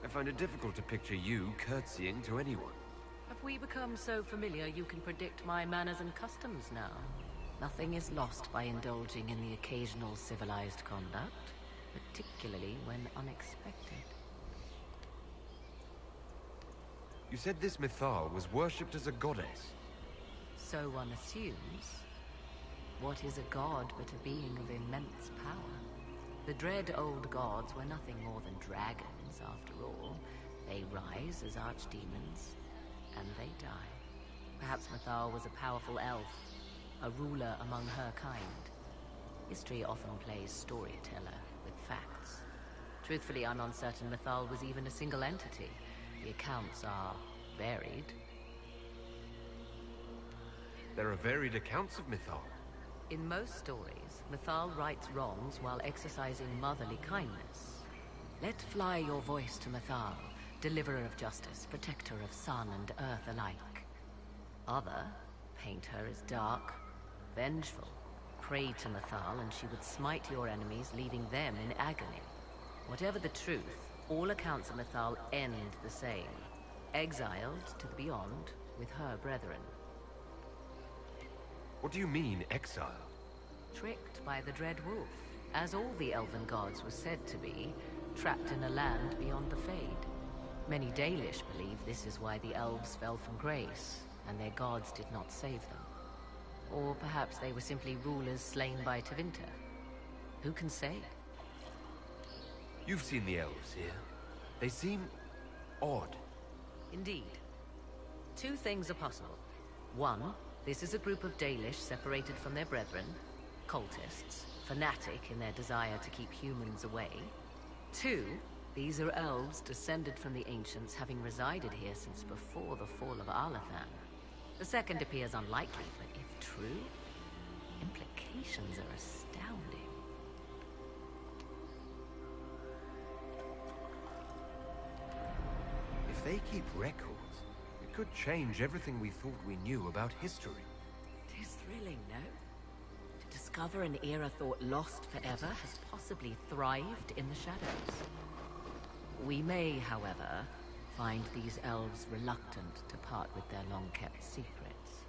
I find it difficult to picture you curtsying to anyone. Have we become so familiar you can predict my manners and customs now? Nothing is lost by indulging in the occasional civilized conduct, particularly when unexpected. You said this Mythal was worshipped as a goddess. So one assumes. What is a god but a being of immense power? The dread old gods were nothing more than dragons, after all. They rise as archdemons, and they die. Perhaps Mythal was a powerful elf, a ruler among her kind. History often plays storyteller with facts. Truthfully, I'm uncertain Mythal was even a single entity. The accounts are varied. There are varied accounts of Mythal. In most stories, Mythal rights wrongs while exercising motherly kindness. Let fly your voice to Mythal. deliverer of justice, protector of sun and earth alike. Other paint her as dark, vengeful, prey to Mythal, and she would smite your enemies, leaving them in agony. Whatever the truth, all accounts of Mythal end the same. Exiled to the beyond with her brethren. What do you mean, exile? Tricked by the Dread Wolf, as all the elven gods were said to be, trapped in a land beyond the Fade. Many Dalish believe this is why the elves fell from grace, and their gods did not save them. Or perhaps they were simply rulers slain by Tevinter. Who can say? You've seen the elves here. They seem odd. Indeed. Two things are possible. One, this is a group of Dalish separated from their brethren, cultists, fanatic in their desire to keep humans away. Two, these are elves descended from the ancients, having resided here since before the fall of Alathan. The second appears unlikely, but if true, the implications are astounding. If they keep records, it could change everything we thought we knew about history. It is thrilling, no? To discover an era thought lost forever has possibly thrived in the shadows. We may, however, find these elves reluctant to part with their long-kept secrets.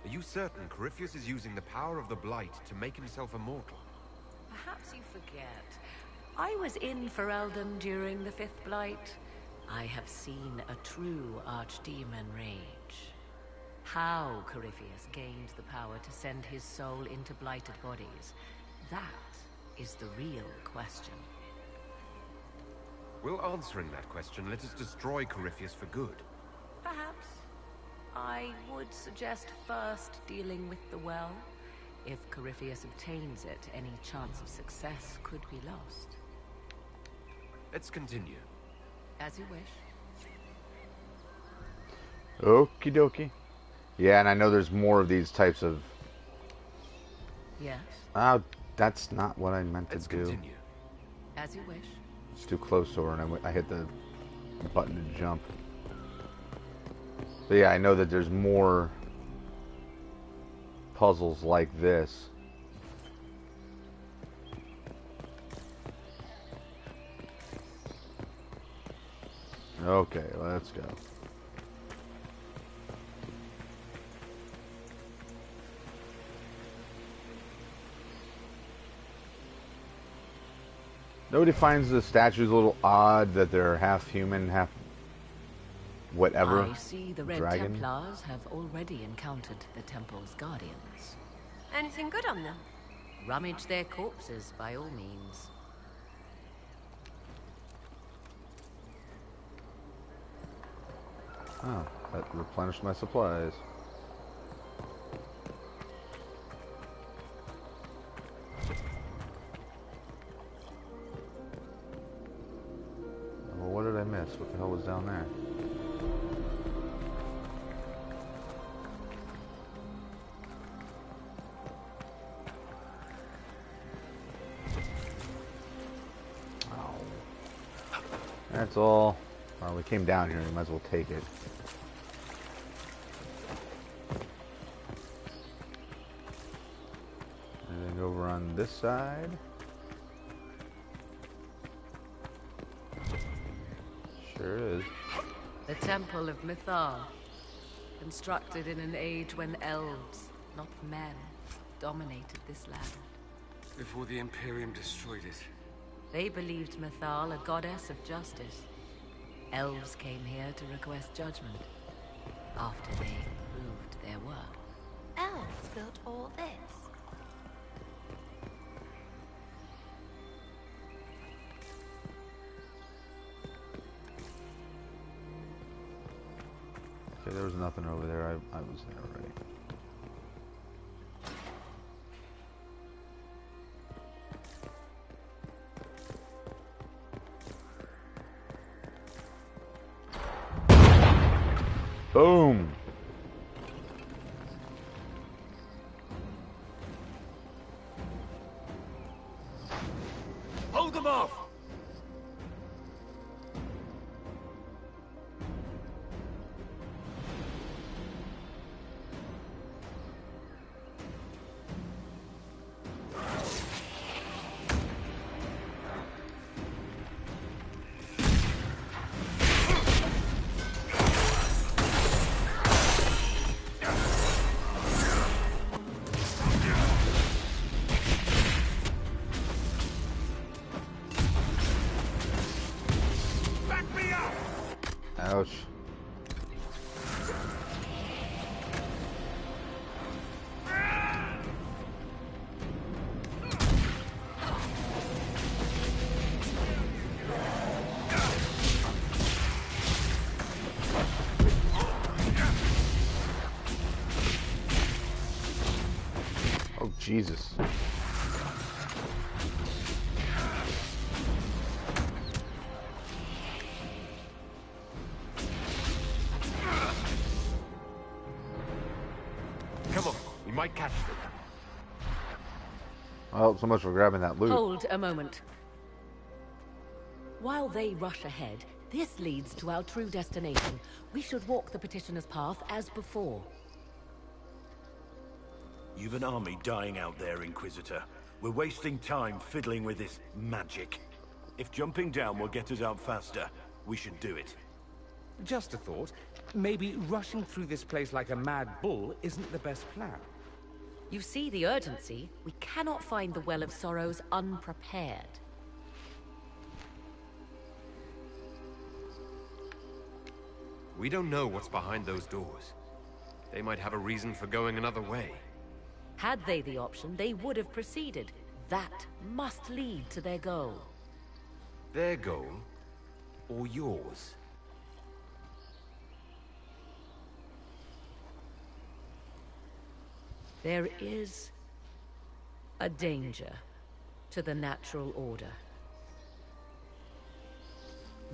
Are you certain Corypheus is using the power of the Blight to make himself immortal? Perhaps you forget. I was in Ferelden during the Fifth Blight. I have seen a true archdemon rage. How Corypheus gained the power to send his soul into blighted bodies, that is the real question. Will answering that question let us destroy Corypheus for good? Perhaps. I would suggest first dealing with the well. If Corypheus obtains it, any chance of success could be lost. Let's continue. As you wish. Okie dokie. Yeah, and I know there's more of these types of... Yes? That's not what I meant to do. Continue. As you wish. It's too close to her, and I hit the button to jump. So yeah, I know that there's more puzzles like this. Okay, let's go. Nobody finds the statues a little odd, that they're half human, half whatever. I see the Red dragon. Templars have already encountered the temple's guardians. Anything good on them? Rummage their corpses, by all means. Oh, that replenished my supplies. Well, what did I miss? What the hell was down there? Oh. That's all. Well, we came down here, we might as well take it. Anything over on this side? Sure is. The Temple of Mythal, constructed in an age when elves, not men, dominated this land. Before the Imperium destroyed it. They believed Mythal a goddess of justice. Elves came here to request judgment, after they proved their worth. Elves built all this. Okay, there was nothing over there. I was there already. Boom! Hold them off! Oh, Jesus. Come on, we might catch them. Well, so much for grabbing that loot. Hold a moment. While they rush ahead, this leads to our true destination. We should walk the petitioner's path as before. You've an army dying out there, Inquisitor. We're wasting time fiddling with this magic. If jumping down will get us out faster, we should do it. Just a thought. Maybe rushing through this place like a mad bull isn't the best plan. You see the urgency? We cannot find the Well of Sorrows unprepared. We don't know what's behind those doors. They might have a reason for going another way. Had they the option, they would have proceeded. That must lead to their goal. Their goal? Or yours? There is a danger to the natural order.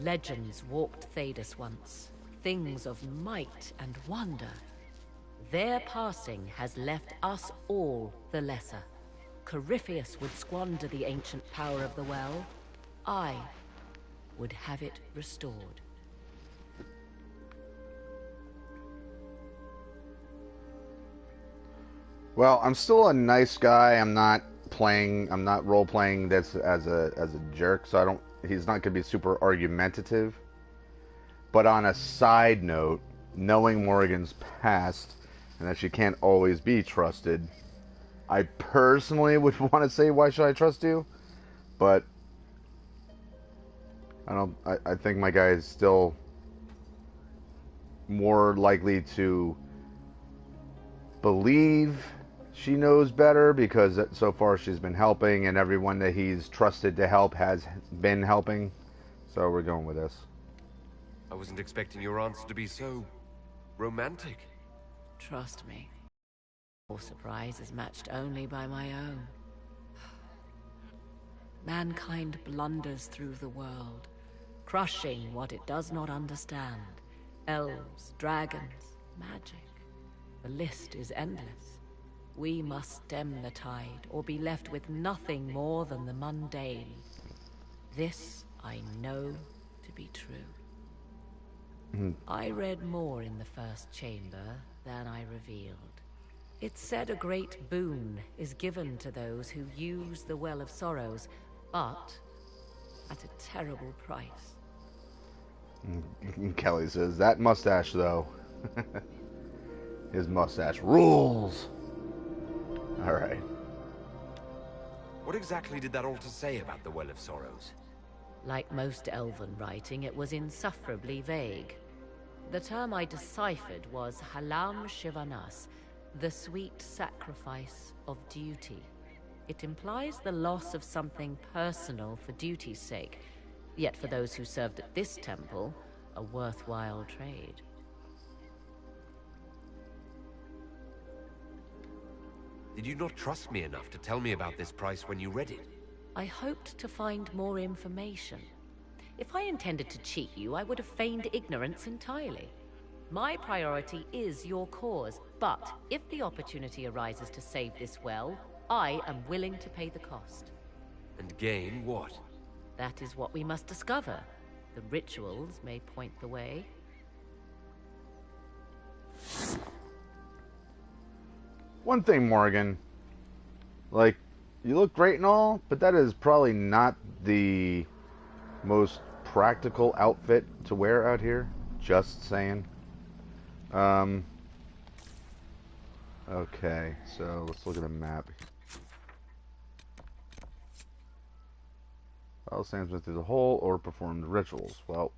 Legends walked Thedas once, things of might and wonder. Their passing has left us all the lesser. Corypheus would squander the ancient power of the well. I would have it restored. Well, I'm still a nice guy. I'm not role-playing this as a jerk, so he's not going to be super argumentative. But on a side note, knowing Morrigan's past, and that she can't always be trusted, I personally would want to say, why should I trust you? But I think my guy is still more likely to believe she knows better, because so far she's been helping, and everyone that he's trusted to help has been helping. So we're going with this. I wasn't expecting your answer to be so romantic. Trust me. Your surprise is matched only by my own. Mankind blunders through the world, crushing what it does not understand. Elves, dragons, magic. The list is endless. We must stem the tide, or be left with nothing more than the mundane. This I know to be true. I read more in the first chamber than I revealed. It said a great boon is given to those who use the Well of Sorrows, but at a terrible price. Kelly says, that mustache, though. His mustache rules. Alright. What exactly did that altar say about the Well of Sorrows? Like most elven writing, it was insufferably vague. The term I deciphered was Halam Shivanas, the sweet sacrifice of duty. It implies the loss of something personal for duty's sake, yet for those who served at this temple, a worthwhile trade. Did you not trust me enough to tell me about this price when you read it? I hoped to find more information. If I intended to cheat you, I would have feigned ignorance entirely. My priority is your cause, but if the opportunity arises to save this well, I am willing to pay the cost. And gain what? That is what we must discover. The rituals may point the way. One thing, Morgan. Like, you look great and all, but that is probably not the most practical outfit to wear out here. Just saying. Okay, so let's look at the map. Follow Sandsman through the hole or perform the rituals. Well,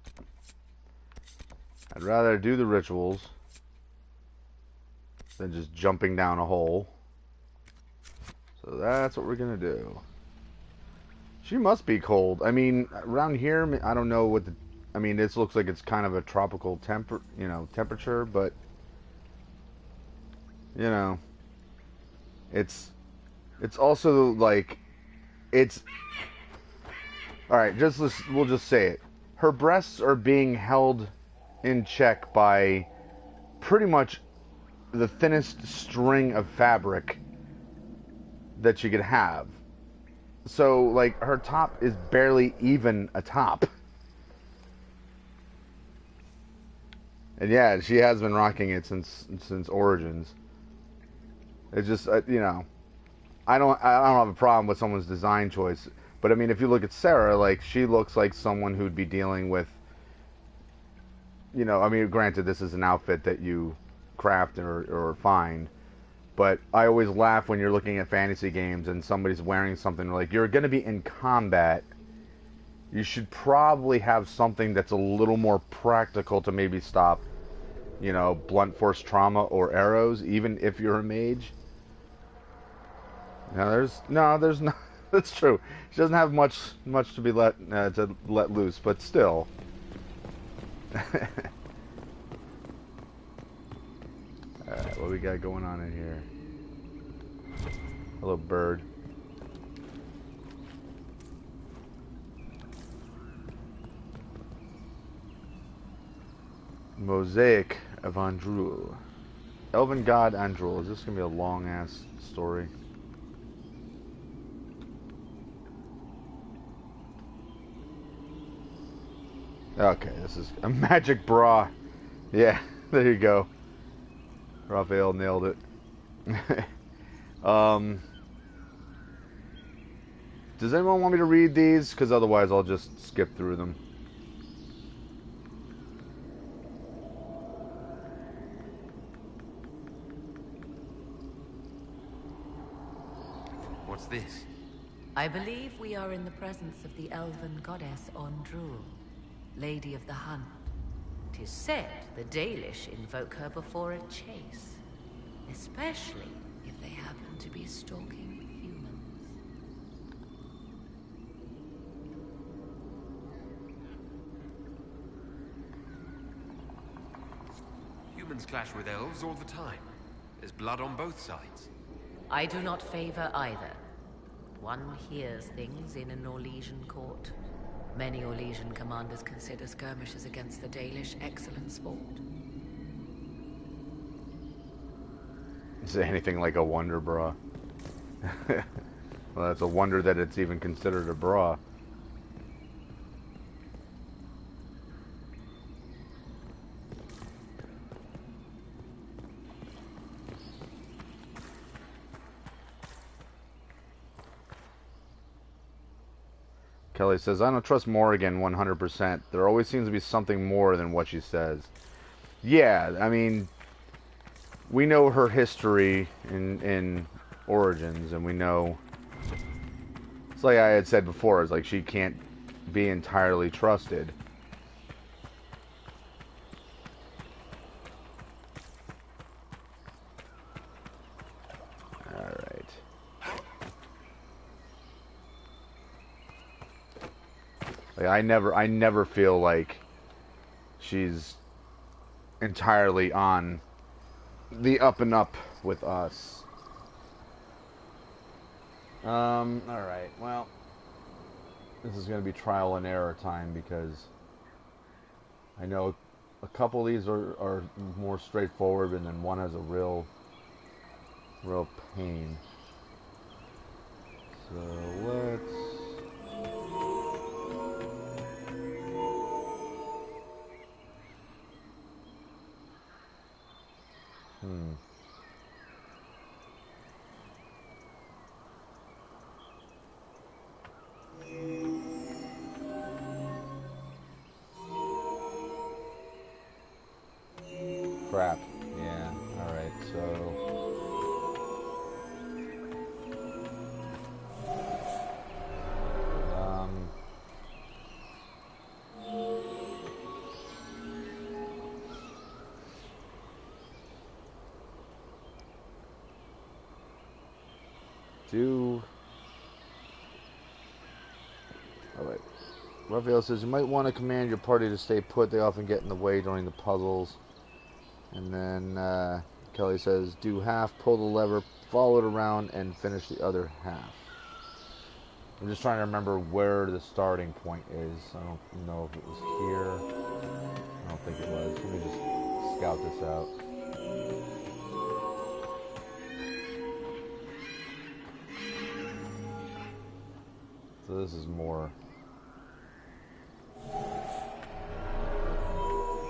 I'd rather do the rituals than just jumping down a hole. So that's what we're gonna do. She must be cold. I mean, around here, I don't know what the... I mean, this looks like it's kind of a tropical temperature, but... You know, it's It's also like, it's... Alright, we'll just say it. Her breasts are being held in check by pretty much the thinnest string of fabric that you could have. So, like, her top is barely even a top. And yeah, she has been rocking it since Origins. It's just, you know, I don't have a problem with someone's design choice, but I mean, if you look at Sarah, like, she looks like someone who'd be dealing with, you know, I mean, granted, this is an outfit that you craft or find, but I always laugh when you're looking at fantasy games and somebody's wearing something like, you're going to be in combat. You should probably have something that's a little more practical to maybe stop, you know, blunt force trauma or arrows, even if you're a mage. There's not. That's true. She doesn't have much to be let loose, but still. Alright, what we got going on in here? Hello, bird. Mosaic of Andrul. Elven god Andrul. Is this gonna be a long ass story? Okay, this is a magic bra. Yeah, there you go. Raphael nailed it. Does anyone want me to read these? Because otherwise I'll just skip through them. What's this? I believe we are in the presence of the elven goddess Ondrul, Lady of the Hunt. 'Tis said the Dalish invoke her before a chase, especially if they happen to be stalking humans. Humans clash with elves all the time. There's blood on both sides. I do not favor either. One hears things in an Orlesian court. Many Orlesian commanders consider skirmishes against the Dalish excellent sport. Is it anything like a wonder bra? Well, that's a wonder that it's even considered a bra. Kelly says, I don't trust Morrigan 100%. There always seems to be something more than what she says. Yeah, I mean, we know her history in Origins, and we know... It's like I had said before, it's like she can't be entirely trusted. Alright. Like, I never feel like she's entirely on the up and up with us. Alright, well, this is going to be trial and error time because I know a couple of these are more straightforward, and then one has a real pain. So let's... Crap. Yeah. Alright, so... Alright. Raphael says, you might want to command your party to stay put. They often get in the way during the puzzles. And then, Kelly says, do half, pull the lever, follow it around, and finish the other half. I'm just trying to remember where the starting point is. I don't know if it was here. I don't think it was. Let me just scout this out. So this is more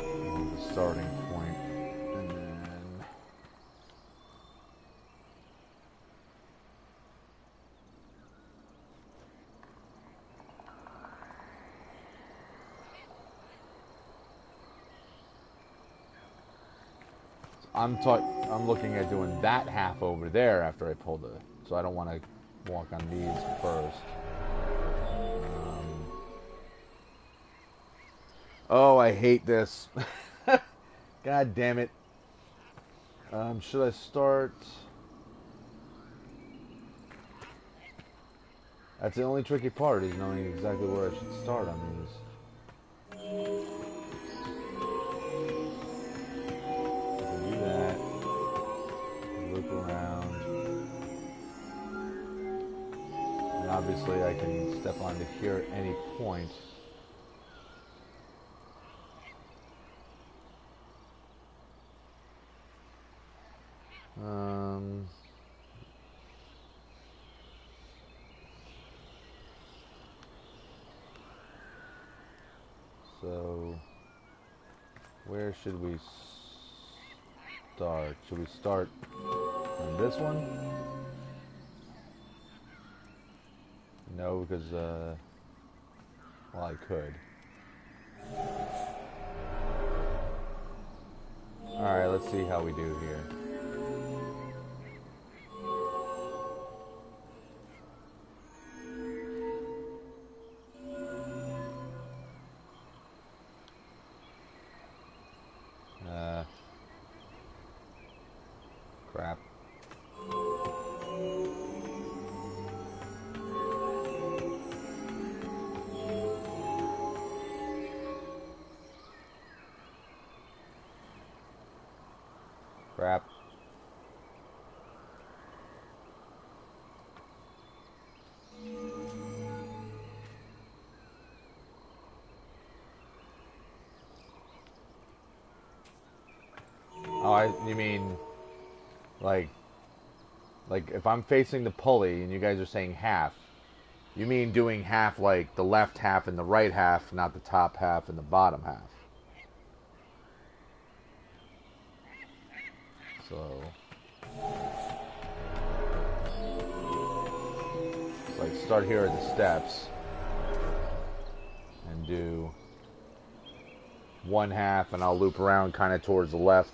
the starting point. And then I'm looking at doing that half over there after I pull the, so I don't want to walk on these first. Oh, I hate this. God damn it. Should I start? That's the only tricky part, is knowing exactly where I should start on these. Do that. Loop around. And obviously I can step onto here at any point. So, where should we start? Should we start on this one? No, because, well, I could. Alright, let's see how we do here. Crap. Crap. Oh, you mean, like if I'm facing the pulley and you guys are saying half, you mean doing half like the left half and the right half, not the top half and the bottom half. So, like start here at the steps and do one half, and I'll loop around kind of towards the left.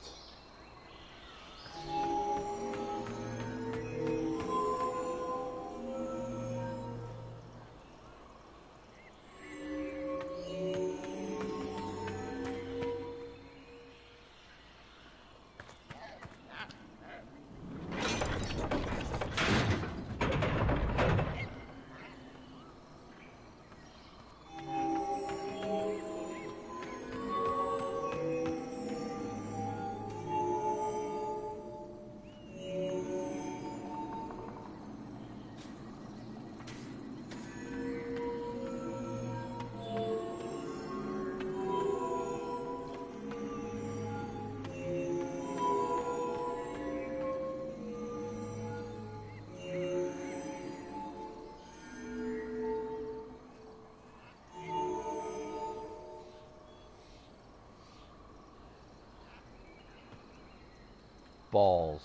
Balls.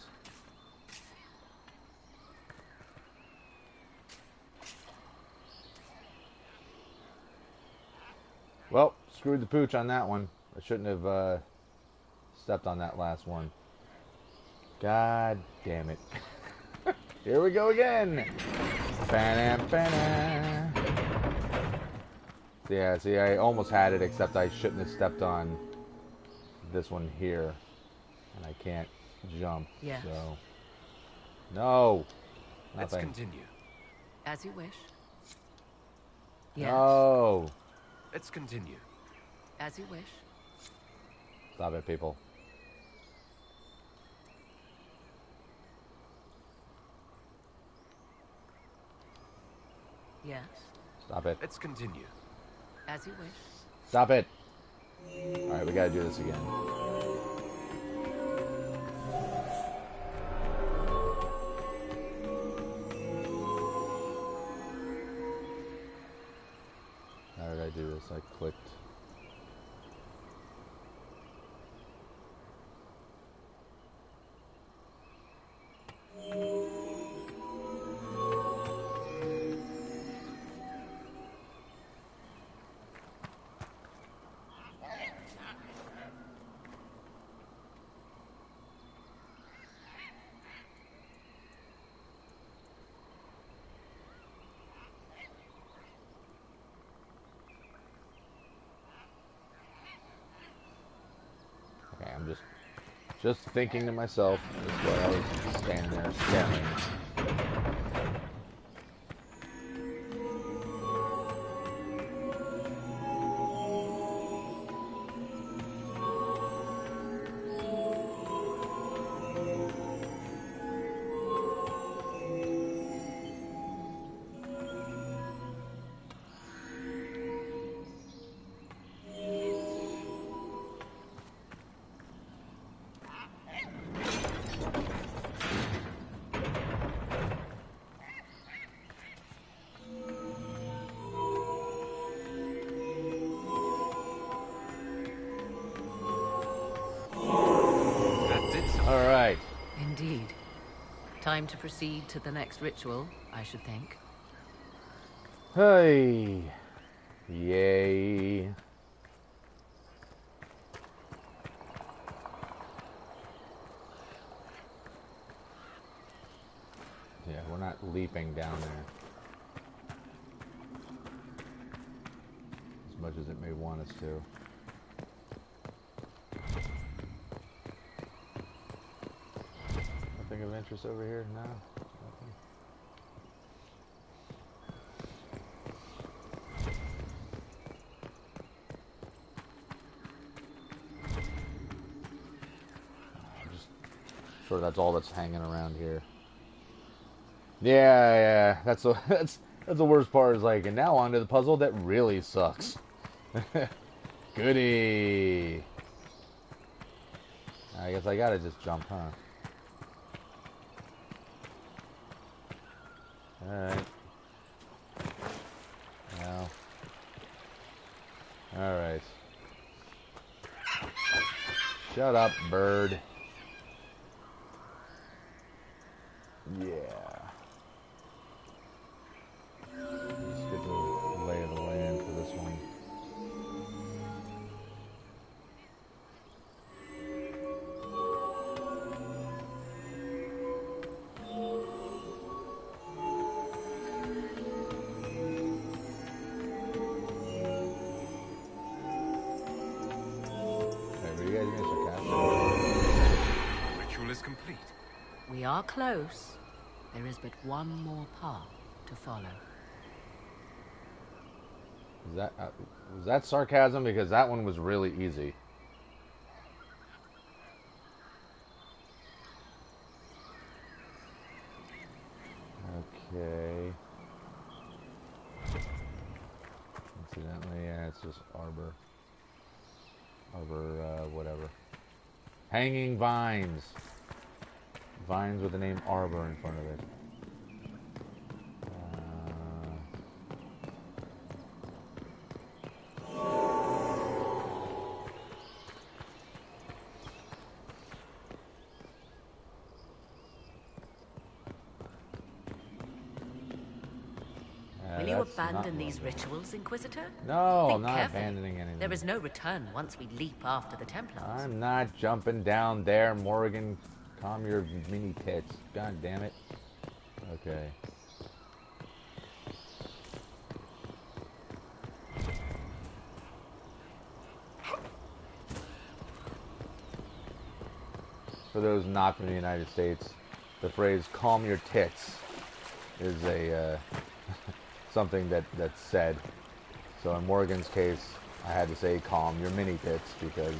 Well, screwed the pooch on that one. I shouldn't have stepped on that last one. God damn it. Here we go again. Ba-na-ba-na. Yeah, see, I almost had it, except I shouldn't have stepped on this one here. And I can't jump, yes. So... No! Let's Nothing. continue. As you wish. Yes. No! Let's continue. As you wish. Stop it, people. Yes? Stop it. Let's continue. As you wish. Stop it. Alright, we gotta do this again. How did I do this? I clicked. Okay, I'm just thinking to myself. That's why I was standing there staring. Alright. Indeed. Time to proceed to the next ritual, I should think. Hey. Yay. Yeah, we're not leaping down there. As much as it may want us to. Nothing of interest over here? No? Nothing. I'm just sure that's all that's hanging around here. Yeah, that's the worst part is like, and now on to the puzzle that really sucks. Goody. I guess I gotta just jump, huh? Alright. Now. Alright. Shut up, bird. Yeah. Let's get the lay of the land for this one. Complete. We are close. There is but one more path to follow. Was that sarcasm? Because that one was really easy. Okay. Incidentally, yeah, it's just arbor. Arbor, whatever. Hanging vines. Vines with the name Arbor in front of it. Will you abandon these rituals, Inquisitor? No, Think I'm not carefully. abandoning anything. There is no return once we leap after the Templars. I'm not jumping down there, Morgan. Calm your mini tits. God damn it. Okay. For those not from the United States, the phrase "calm your tits" is a something that's said. So in Morgan's case, I had to say "calm your mini tits" because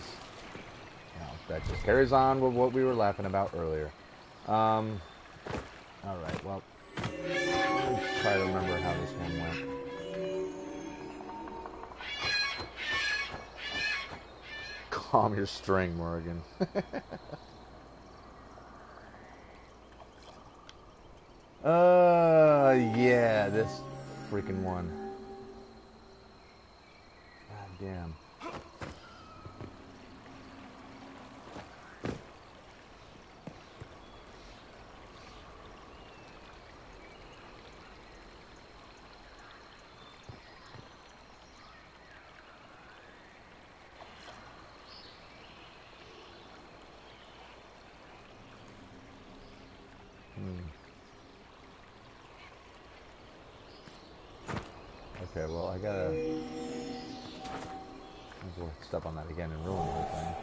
that just carries on with what we were laughing about earlier. All right, well, try to remember how this one went. Calm your string, Morgan. Yeah, this freaking one. God damn. Okay, well, I gotta... Might as well step on that again and ruin the whole thing.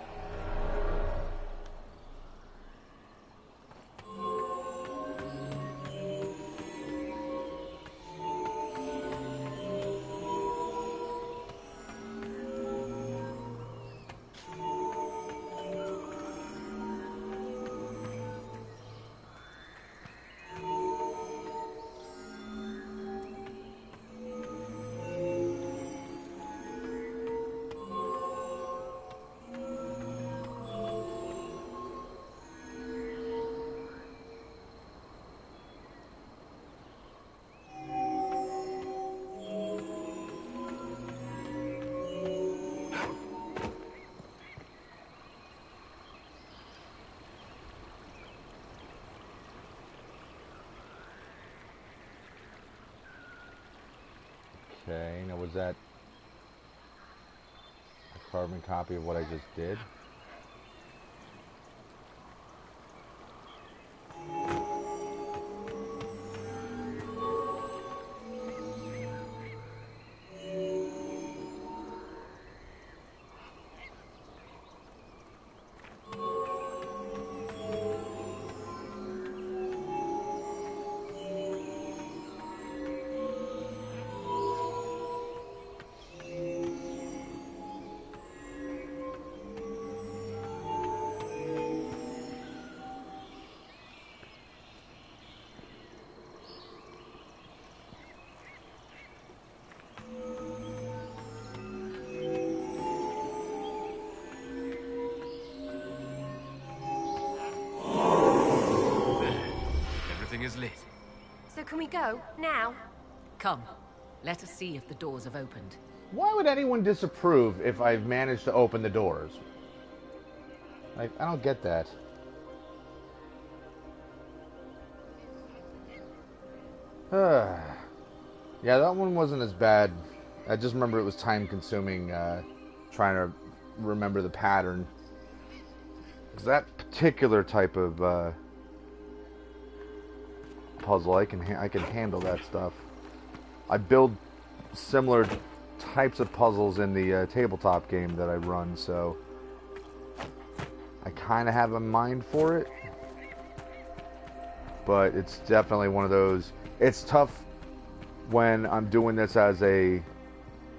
Okay, now was that a carbon copy of what I just did? Is lit. So can we go now? Come, let us see if the doors have opened. Why would anyone disapprove if I've managed to open the doors? Like, I don't get that. Yeah, that one wasn't as bad. I just remember it was time-consuming trying to remember the pattern. 'Cause that particular type of puzzle, I can handle that stuff. I build similar types of puzzles in the tabletop game that I run, so I kind of have a mind for it. But it's definitely one of those. It's tough when I'm doing this as a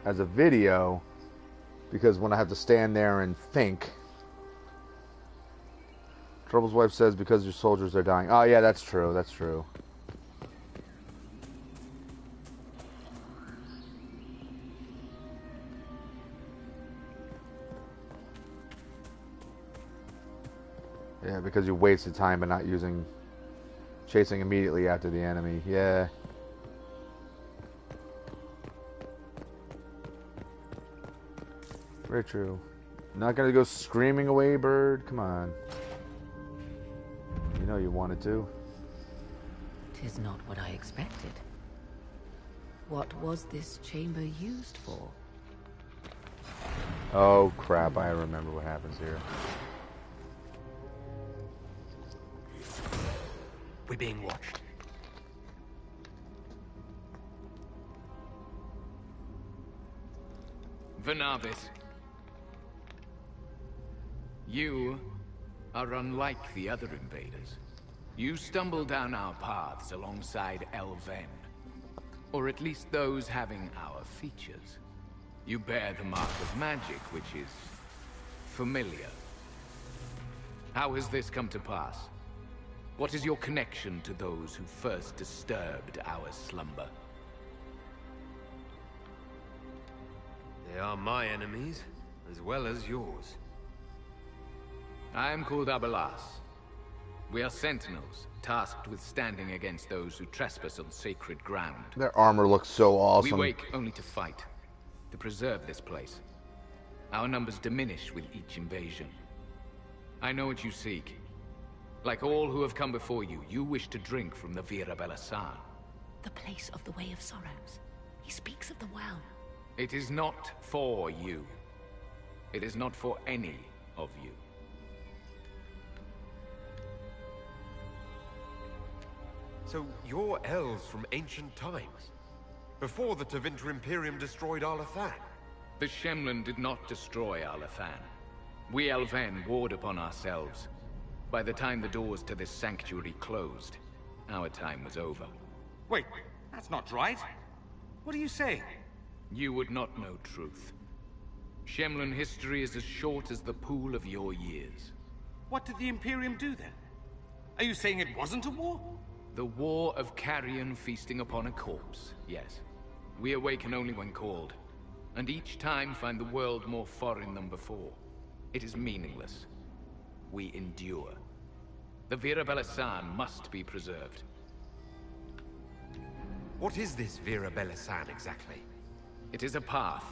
video, because when I have to stand there and think. Trouble's wife says because your soldiers are dying. Oh yeah, that's true. That's true. Yeah, because you wasted time by not chasing immediately after the enemy. Yeah. Very true. Not gonna go screaming away, bird. Come on. You know you wanted to. 'Tis not what I expected. What was this chamber used for? Oh crap, I remember what happens here. We're being watched. Venavis, you are unlike the other invaders. You stumble down our paths alongside Elven, or at least those having our features. You bear the mark of magic, which is familiar. How has this come to pass? What is your connection to those who first disturbed our slumber? They are my enemies, as well as yours. I am called Abelas. We are sentinels, tasked with standing against those who trespass on sacred ground. Their armor looks so awesome. We wake only to fight, to preserve this place. Our numbers diminish with each invasion. I know what you seek. Like all who have come before you, you wish to drink from the Vira Belasan. The place of the Way of Sorrows. He speaks of the well. It is not for you. It is not for any of you. So you're elves from ancient times? Before the Tevinter Imperium destroyed Arlathan? The Shemlen did not destroy Arlathan. We Elven warred upon ourselves. By the time the doors to this sanctuary closed, our time was over. Wait, that's not right. What are you saying? You would not know truth. Shemlen history is as short as the pool of your years. What did the Imperium do then? Are you saying it wasn't a war? The war of carrion feasting upon a corpse, yes. We awaken only when called, and each time find the world more foreign than before. It is meaningless. We endure. The Vira Belasan must be preserved. What is this Vira Belasan exactly? It is a path.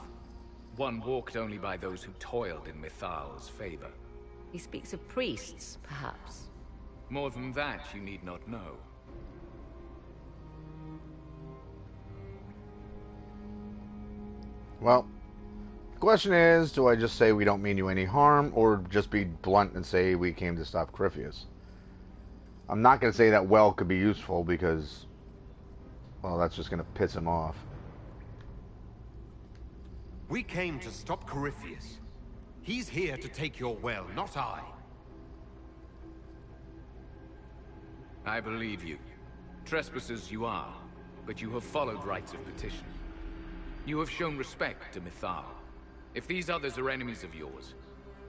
One walked only by those who toiled in Mithal's favor. He speaks of priests, perhaps. More than that, you need not know. Well, the question is, do I just say we don't mean you any harm, or just be blunt and say we came to stop Corypheus? I'm not going to say that well could be useful because, well, that's just going to piss him off. We came to stop Corypheus. He's here to take your well, not I. I believe you. Trespassers you are, but you have followed rites of petition. You have shown respect to Mithal. If these others are enemies of yours,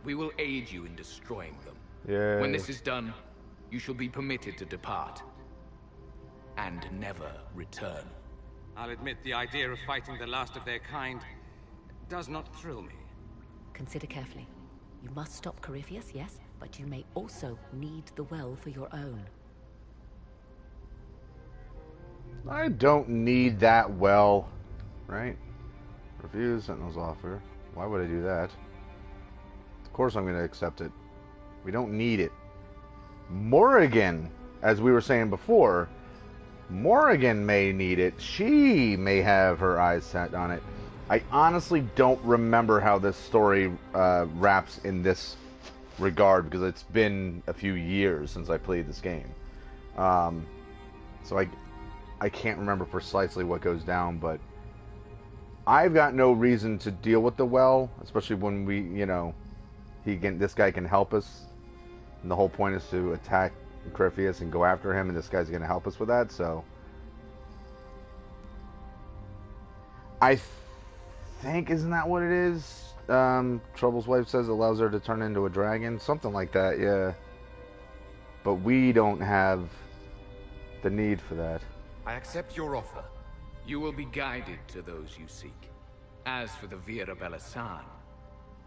we will aid you in destroying them. Yay. When this is done, you shall be permitted to depart. And never return. I'll admit the idea of fighting the last of their kind does not thrill me. Consider carefully. You must stop Corypheus, yes, but you may also need the well for your own. I don't need that well, right? Refuse Sentinel's offer. Why would I do that? Of course I'm going to accept it. We don't need it. Morrigan, as we were saying before, Morrigan may need it. She may have her eyes set on it. I honestly don't remember how this story wraps in this regard because it's been a few years since I played this game. So I can't remember precisely what goes down, but I've got no reason to deal with the well, especially when we, you know, this guy can help us. And the whole point is to attack Corypheus and go after him, and this guy's going to help us with that, so I think, isn't that what it is? Trouble's wife says it allows her to turn into a dragon. Something like that, yeah. But we don't have the need for that. I accept your offer. You will be guided to those you seek. As for the Vira Belasan,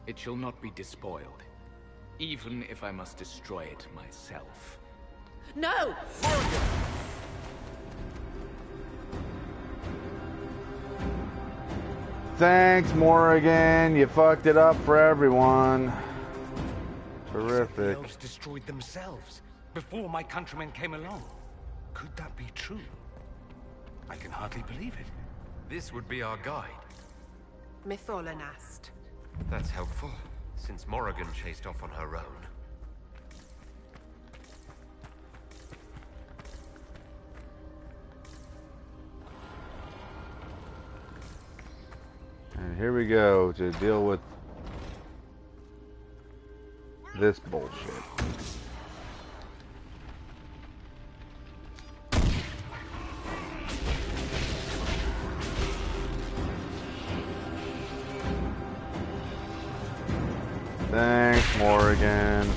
it shall not be despoiled. Even if I must destroy it myself. No! Thanks, Morrigan. You fucked it up for everyone. Terrific. The elves destroyed themselves before my countrymen came along. Could that be true? I can hardly believe it. This would be our guide. Mytholanast. That's helpful, since Morrigan chased off on her own. And here we go to deal with this bullshit. Thanks, Morrigan.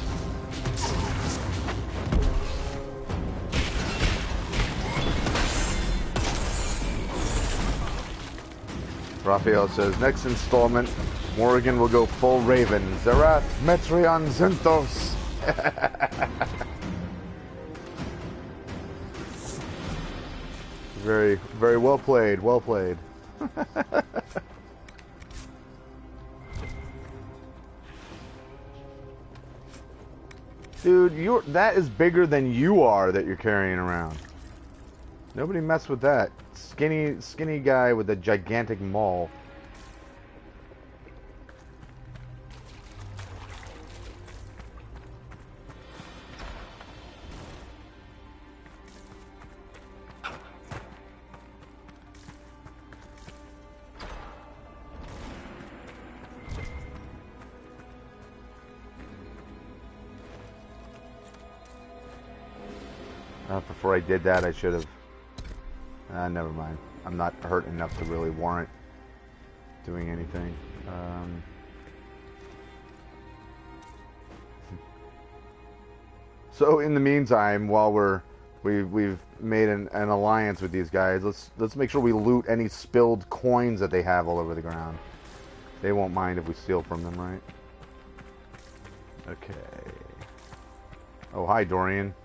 Raphael says, next installment, Morrigan will go full Raven. Zerath, Metreon, Zinthos. Very, very well played. Well played. Dude, that is bigger than you are that you're carrying around. Nobody mess with that. Skinny guy with a gigantic maul. Before I did that, I should have... never mind. I'm not hurt enough to really warrant doing anything. So in the meantime, while we've made an alliance with these guys, let's make sure we loot any spilled coins that they have all over the ground. They won't mind if we steal from them, right? Okay. Oh, hi, Dorian.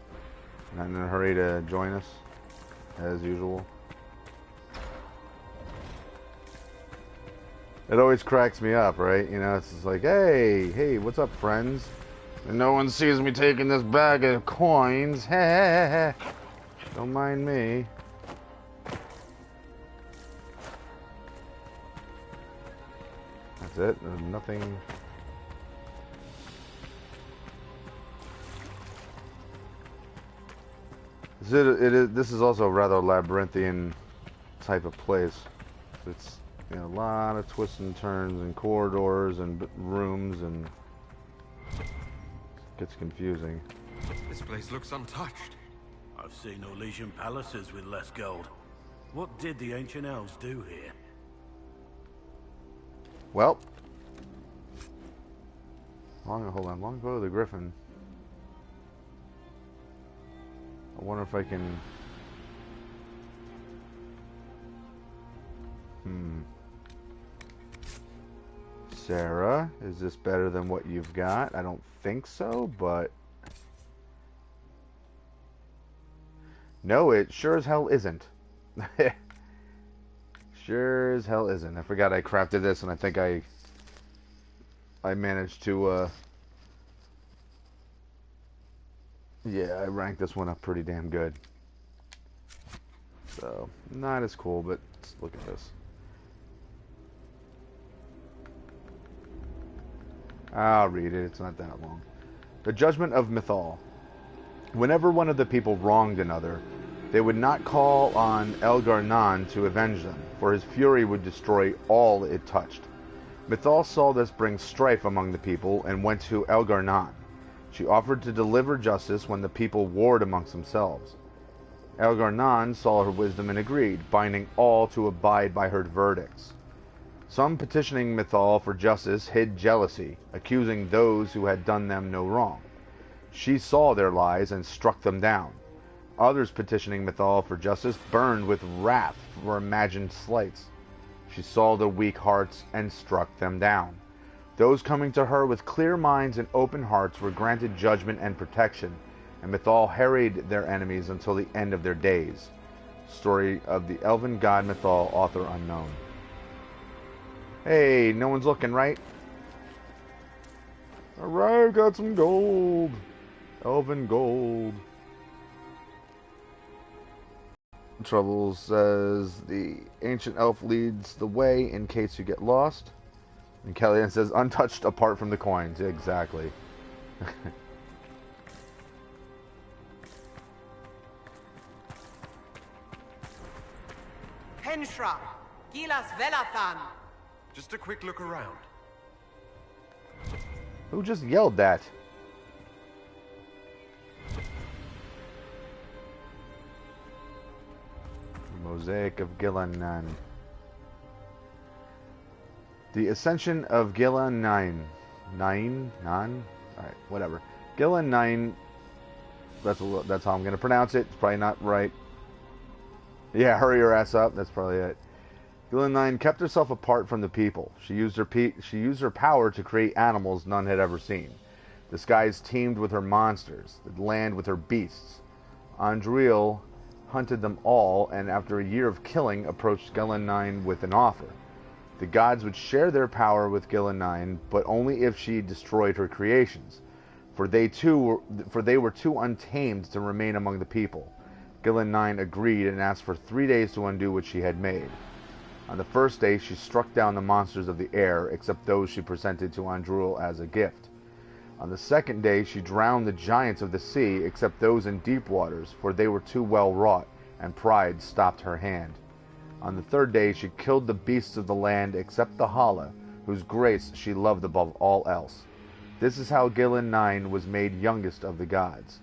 Not in a hurry to join us, as usual. It always cracks me up, right? You know, it's just like, hey, what's up, friends? And no one sees me taking this bag of coins. Don't mind me. That's it. There's nothing... This is also a rather labyrinthian type of place. It's, you know, a lot of twists and turns and corridors and rooms, and it gets confusing. This place looks untouched. I've seen Orlesian palaces with less gold. What did the ancient elves do here? Well, long bow of the Griffin. I wonder if I can... Sarah, is this better than what you've got? I don't think so, but... No, it sure as hell isn't. Sure as hell isn't. I forgot I crafted this, and I think I managed to, yeah, I ranked this one up pretty damn good. So, not as cool, but let's look at this. I'll read it. It's not that long. The Judgment of Mythal. Whenever one of the people wronged another, they would not call on Elgar'nan to avenge them, for his fury would destroy all it touched. Mythal saw this bring strife among the people and went to Elgar'nan. She offered to deliver justice when the people warred amongst themselves. Elgar'nan saw her wisdom and agreed, binding all to abide by her verdicts. Some petitioning Mythal for justice hid jealousy, accusing those who had done them no wrong. She saw their lies and struck them down. Others petitioning Mythal for justice burned with wrath for imagined slights. She saw the weak hearts and struck them down. Those coming to her with clear minds and open hearts were granted judgment and protection, and Mythal harried their enemies until the end of their days. Story of the elven god Mythal, author unknown. Hey, no one's looking, right? Alright, got some gold. Elven gold. Trouble says the ancient elf leads the way in case you get lost. And Kellyanne says untouched apart from the coins. Exactly. Henshra, Gilas Velathan. Just a quick look around. Who just yelled that? Mosaic of Gillan. The Ascension of Gillan 9. Alright, whatever. Gillan 9. That's how I'm going to pronounce it. It's probably not right. Yeah, hurry your ass up. That's probably it. Gillen 9 kept herself apart from the people. She used her power to create animals none had ever seen. The skies teemed with her monsters, the land with her beasts. Andriel hunted them all, and after a year of killing, approached Gillen 9 with an offer. The gods would share their power with Gillen 9, but only if she destroyed her creations, for they were too untamed to remain among the people. Gillen 9 agreed and asked for 3 days to undo what she had made. On the first day, she struck down the monsters of the air, except those she presented to Andruil as a gift. On the second day, she drowned the giants of the sea, except those in deep waters, for they were too well wrought, and pride stopped her hand. On the third day, she killed the beasts of the land, except the Hala, whose grace she loved above all else. This is how Gillen 9 was made youngest of the gods.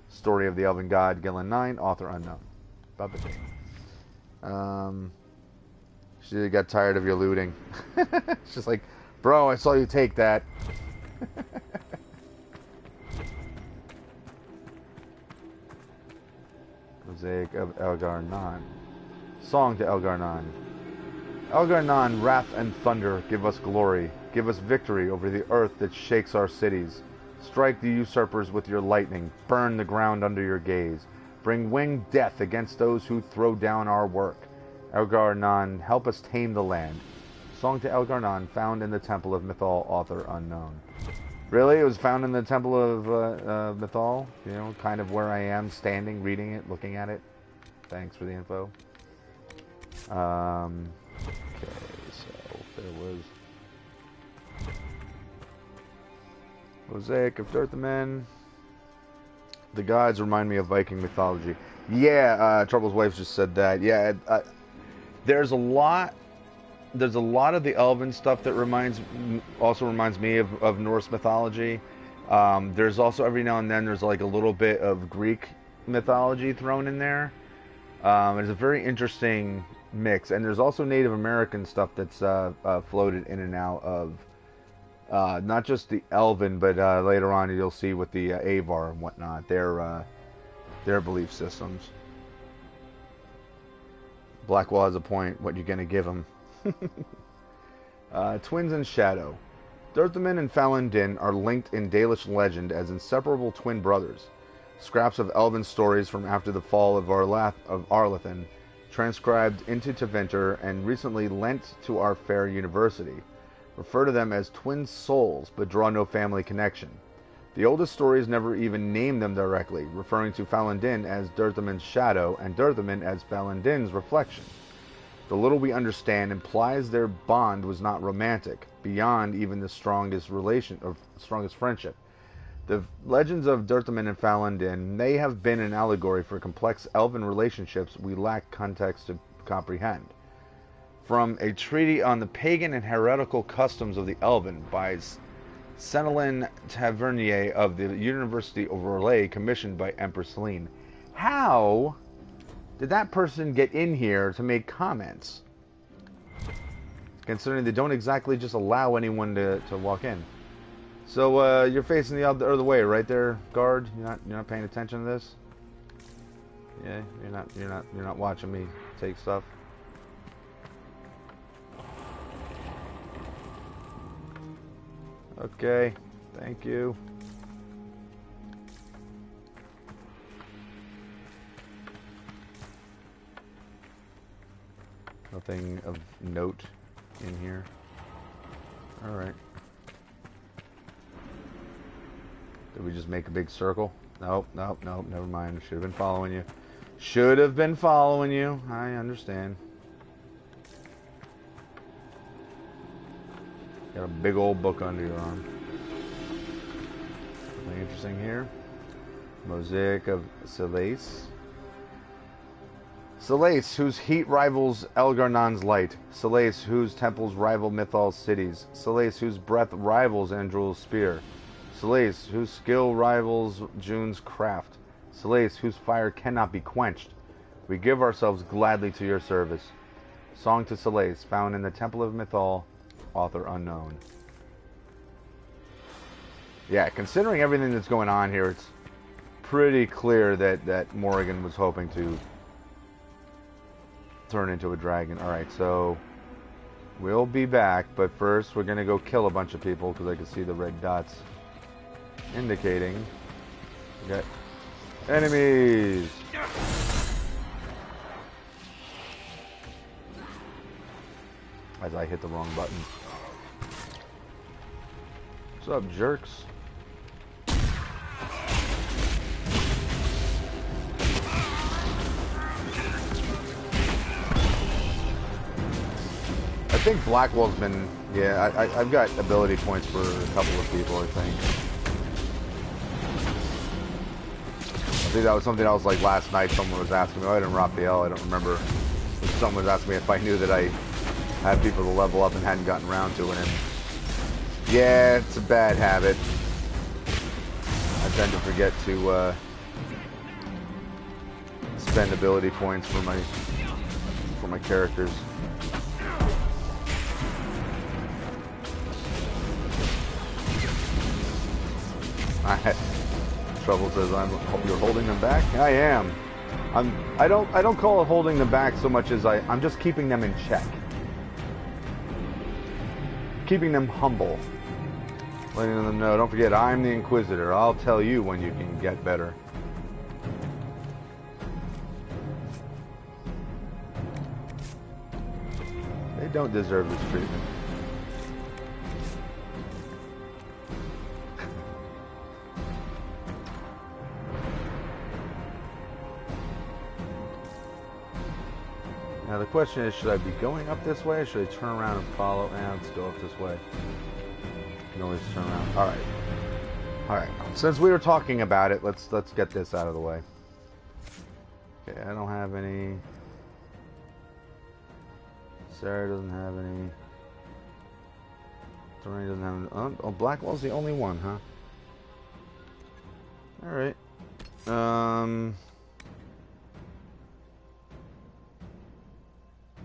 Story of the Elven God, Gillen 9, author unknown. She got tired of your looting. It's just like, bro, I saw you take that. Mosaic of Elgar'nan. Song to Elgar'nan. Elgar'nan, wrath and thunder, give us glory. Give us victory over the earth that shakes our cities. Strike the usurpers with your lightning. Burn the ground under your gaze. Bring winged death against those who throw down our work. Elgar'nan, help us tame the land. Song to Elgar'nan, found in the Temple of Mythal, author unknown. Really? It was found in the Temple of Mythal? You know, kind of where I am, standing, reading it, looking at it. Thanks for the info. Okay, so there was Mosaic of Dirthamen. The gods remind me of Viking mythology. Yeah, Trouble's wife just said that. Yeah, there's a lot of the Elven stuff that also reminds me of Norse mythology. There's also every now and then there's like a little bit of Greek mythology thrown in there. It's a very interesting mix, and there's also Native American stuff that's floated in and out of not just the Elven, but later on you'll see with the Avar and whatnot, their belief systems. Blackwall has a point. What you gonna give him? Twins in Shadow. Dirthamen and Falun Din are linked in Dalish legend as inseparable twin brothers. Scraps of Elven stories from after the fall of Arlathan, transcribed into Tevinter and recently lent to our fair university, refer to them as twin souls, but draw no family connection. The oldest stories never even name them directly, referring to Falun Din as Dirthamen's shadow and Dirthamen as Falun Din's reflection. The little we understand implies their bond was not romantic, beyond even the strongest friendship. The legends of Dirthamen and Falun Din may have been an allegory for complex elven relationships we lack context to comprehend. From A Treaty on the Pagan and Heretical Customs of the Elven by Senelin Tavernier of the University of Orlais, commissioned by Empress Celine. How did that person get in here to make comments? Considering they don't exactly just allow anyone to walk in. So you're facing the other way, right there, guard. You're not paying attention to this. Yeah, you're not watching me take stuff. Okay, thank you. Nothing of note in here. All right. Did we just make a big circle? Nope, never mind. Should have been following you. Should have been following you. I understand. Got a big old book under your arm. Something interesting here. Mosaic of Selace. Selace, whose heat rivals Elgar'nan's light. Selace, whose temples rival Mythal's cities. Selace, whose breath rivals Andrul's spear. Selace, whose skill rivals June's craft. Selace, whose fire cannot be quenched. We give ourselves gladly to your service. Song to Selace, found in the Temple of Mythal, author unknown. Yeah, considering everything that's going on here, it's pretty clear that Morrigan was hoping to turn into a dragon. Alright, so we'll be back, but first we're gonna go kill a bunch of people because I can see the red dots indicating we got enemies. As I hit the wrong button. What's up, jerks? I think Blackwell's been... Yeah, I've got ability points for a couple of people, I think. I think that was something else like last night. Someone was asking me. Oh, I didn't Raphael. I don't remember. Someone was asking me if I knew that I had people to level up and hadn't gotten around to it. And yeah, it's a bad habit. I tend to forget to spend ability points for my characters. Trouble says you're holding them back. I am. I don't call it holding them back so much as I'm just keeping them in check. Keeping them humble. Letting them know, don't forget, I'm the Inquisitor. I'll tell you when you can get better. They don't deserve this treatment. Now the question is, should I be going up this way or should I turn around and follow? Let's go up this way. You can always turn around. Alright. Alright. Since we were talking about it, let's get this out of the way. Okay, I don't have any. Sarah doesn't have any. Doreen doesn't have any. Oh, Blackwell's the only one, huh? Alright.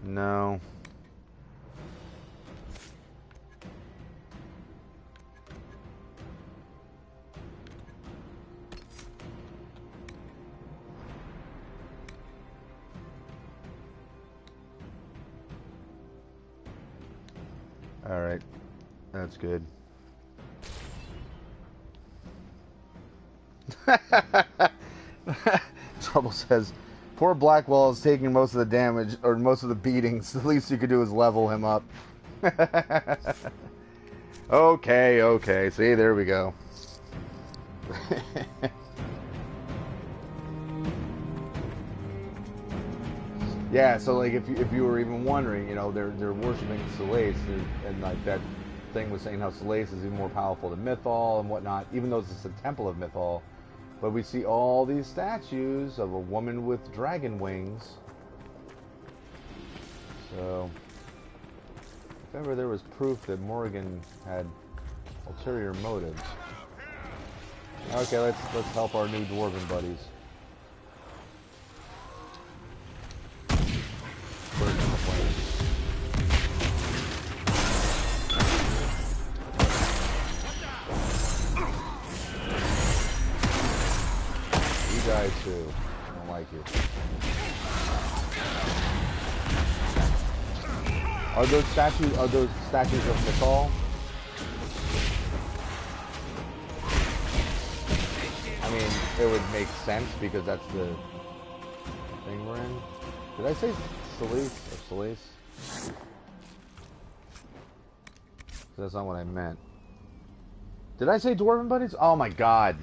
No. All right. That's good. Trouble says, poor Blackwell is taking most of the damage, or most of the beatings. The least you could do is level him up. Okay. See, there we go. Yeah, so like if you were even wondering, you know, they're worshiping Solace, and like that thing was saying how Solace is even more powerful than Mythal and whatnot, even though it's a temple of Mythal. But we see all these statues of a woman with dragon wings. So, if ever there was proof that Morrigan had ulterior motives. Okay, let's help our new dwarven buddies. Burn in the flames. You guys too. I don't like you. Are those statues of Mythal? I mean, it would make sense because that's the thing we're in. Did I say Solace or Solace? That's not what I meant. Did I say Dwarven Buddies? Oh my god.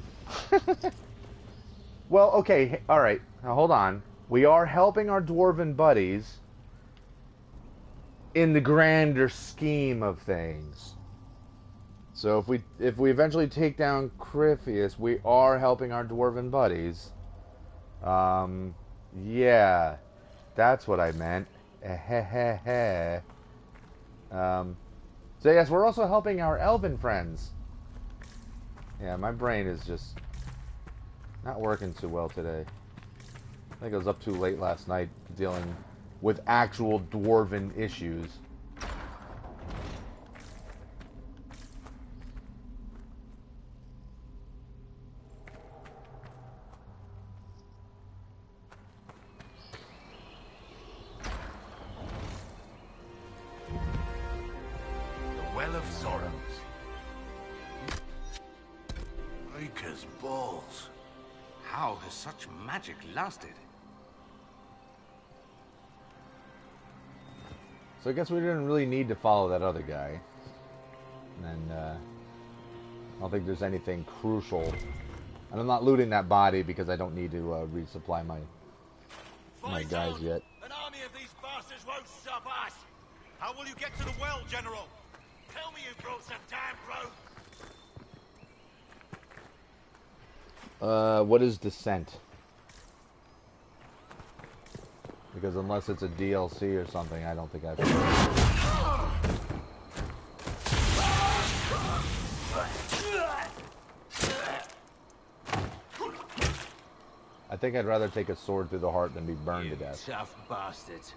Well, okay, alright. Now hold on. We are helping our Dwarven buddies in the grander scheme of things. So if we eventually take down Cryphius, we are helping our Dwarven buddies. Yeah. That's what I meant. So yes, we're also helping our elven friends. Yeah, my brain is just not working too well today. I think I was up too late last night dealing with actual dwarven issues. Well of Sorrows. Breaker's balls. How has such magic lasted? So I guess we didn't really need to follow that other guy. And I don't think there's anything crucial. And I'm not looting that body because I don't need to resupply my guys yet. An army of these bastards won't stop us! How will you get to the well, General? Tell me you brought some damn rope! What is Descent? Because unless it's a DLC or something, I don't think I've... I think I'd rather take a sword through the heart than be burned to death. Tough bastards.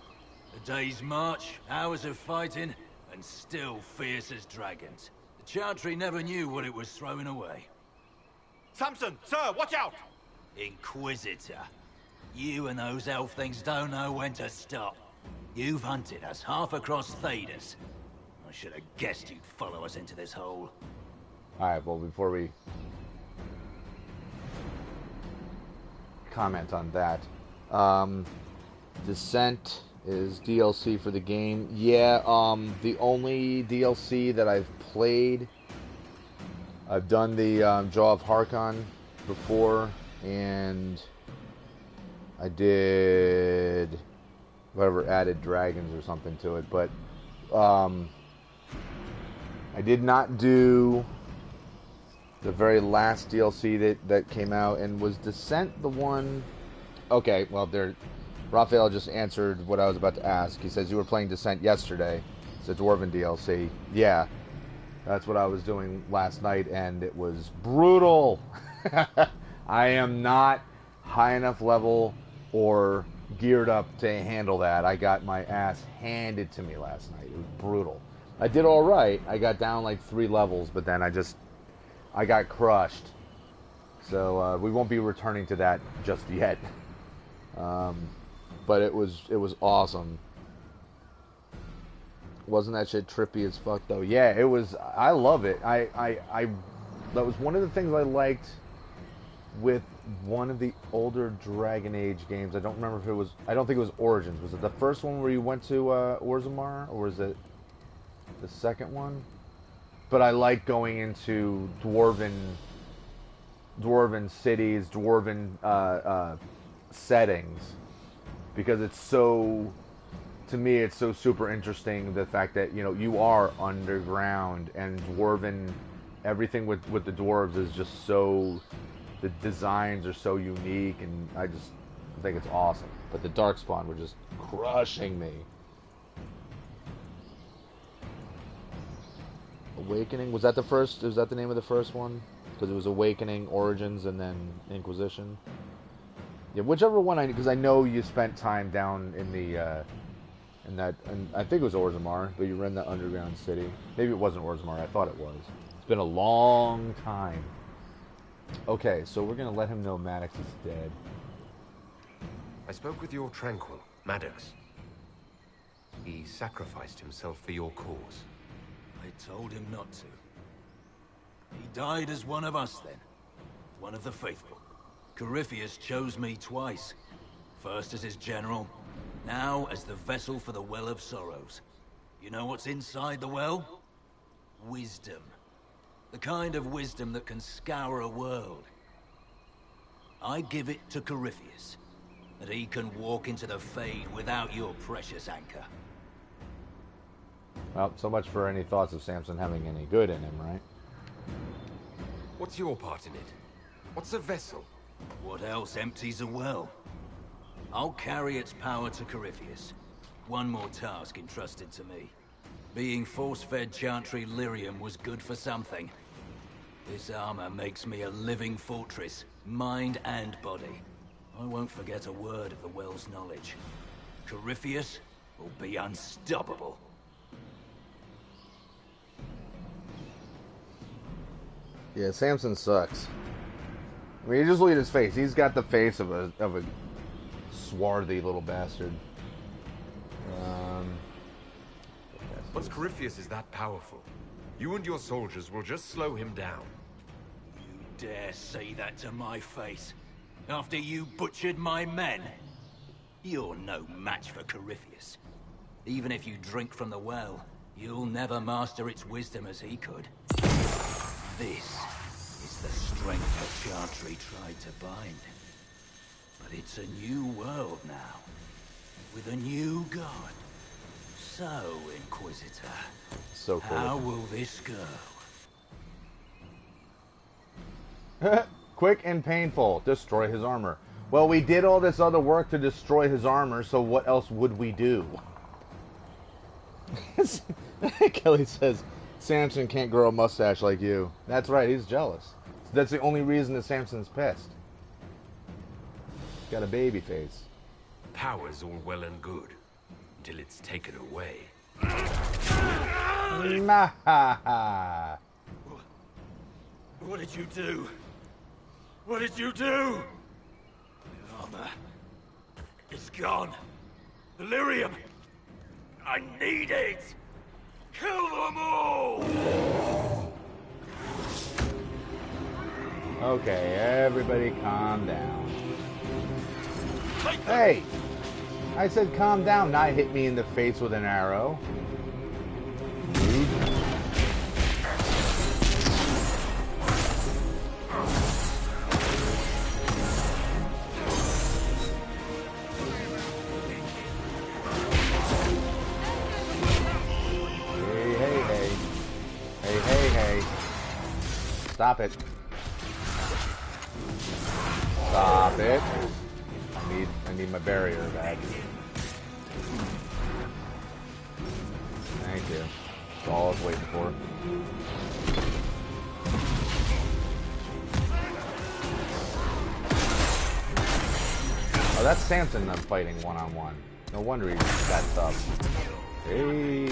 A day's march, hours of fighting, and still fierce as dragons. The Chantry never knew what it was throwing away. Samson, sir, watch out! Inquisitor. You and those elf things don't know when to stop. You've hunted us half across Thedas. I should have guessed you'd follow us into this hole. Alright, well, before we comment on that, Descent is DLC for the game. Yeah, the only DLC that I've played, I've done the Jaw of Harkon before, and I did whatever, added dragons or something to it, but I did not do the very last DLC that came out. And was Descent the one? Okay, well, Raphael just answered what I was about to ask. He says you were playing Descent yesterday. It's a Dwarven DLC. Yeah, that's what I was doing last night, and it was brutal. I am not high enough level or geared up to handle that. I got my ass handed to me last night. It was brutal. I did all right. I got down like 3 levels, but then I got crushed. So we won't be returning to that just yet. But it was awesome. Wasn't that shit trippy as fuck though? Yeah, it was. I love it. I that was one of the things I liked with one of the older Dragon Age games. I don't remember if it was. I don't think it was Origins. Was it the first one where you went to Orzammar, or was it the second one? But I like going into dwarven cities, dwarven settings, because it's so, to me, it's so super interesting, the fact that, you know, you are underground, and dwarven, everything with the dwarves is just so, the designs are so unique, and I think it's awesome. But the Darkspawn were just crushing me. Awakening, was that the first? Was that the name of the first one? Because it was Awakening, Origins, and then Inquisition. Yeah, whichever one because I know you spent time down in the and I think it was Orzammar, but you were in that underground city. Maybe it wasn't Orzammar. I thought it was. It's been a long time. Okay, so we're gonna let him know Maddox is dead. I spoke with your Tranquil, Maddox. He sacrificed himself for your cause. I told him not to. He died as one of us then. One of the faithful. Corypheus chose me twice. First as his general, now as the vessel for the Well of Sorrows. You know what's inside the well? Wisdom. The kind of wisdom that can scour a world. I give it to Corypheus, that he can walk into the Fade without your precious anchor. Well, so much for any thoughts of Samson having any good in him, right? What's your part in it? What's a vessel? What else empties a well? I'll carry its power to Corypheus. One more task entrusted to me. Being force-fed Chantry lyrium was good for something. This armor makes me a living fortress, mind and body. I won't forget a word of the well's knowledge. Corypheus will be unstoppable. Yeah, Samson sucks. I mean, you just look at his face. He's got the face of a swarthy little bastard. Once Corypheus is that powerful, You and your soldiers will just slow him down. You dare say that to my face? After you butchered my men? You're no match for Corypheus. Even if you drink from the well, you'll never master its wisdom as he could. This is the strength that Chantry tried to bind. But it's a new world now, with a new god. So, Inquisitor, so cool. How will this go? Quick and painful. Destroy his armor. Well, we did all this other work to destroy his armor, so what else would we do? Kelly says, Samson can't grow a mustache like you. That's right, he's jealous. That's the only reason that Samson's pissed. He's got a baby face. Power's all well and good, until it's taken away. What did you do? What did you do? The armor. It's gone. Delirium. I need it. Kill them all. Okay, everybody calm down. Hey! I said calm down, not hit me in the face with an arrow. Rude. Hey. Stop it. Stop it. I need my barrier back. Thank you. That's all I was waiting for. Oh, that's Samson I'm fighting one-on-one. No wonder he's that tough. Hey.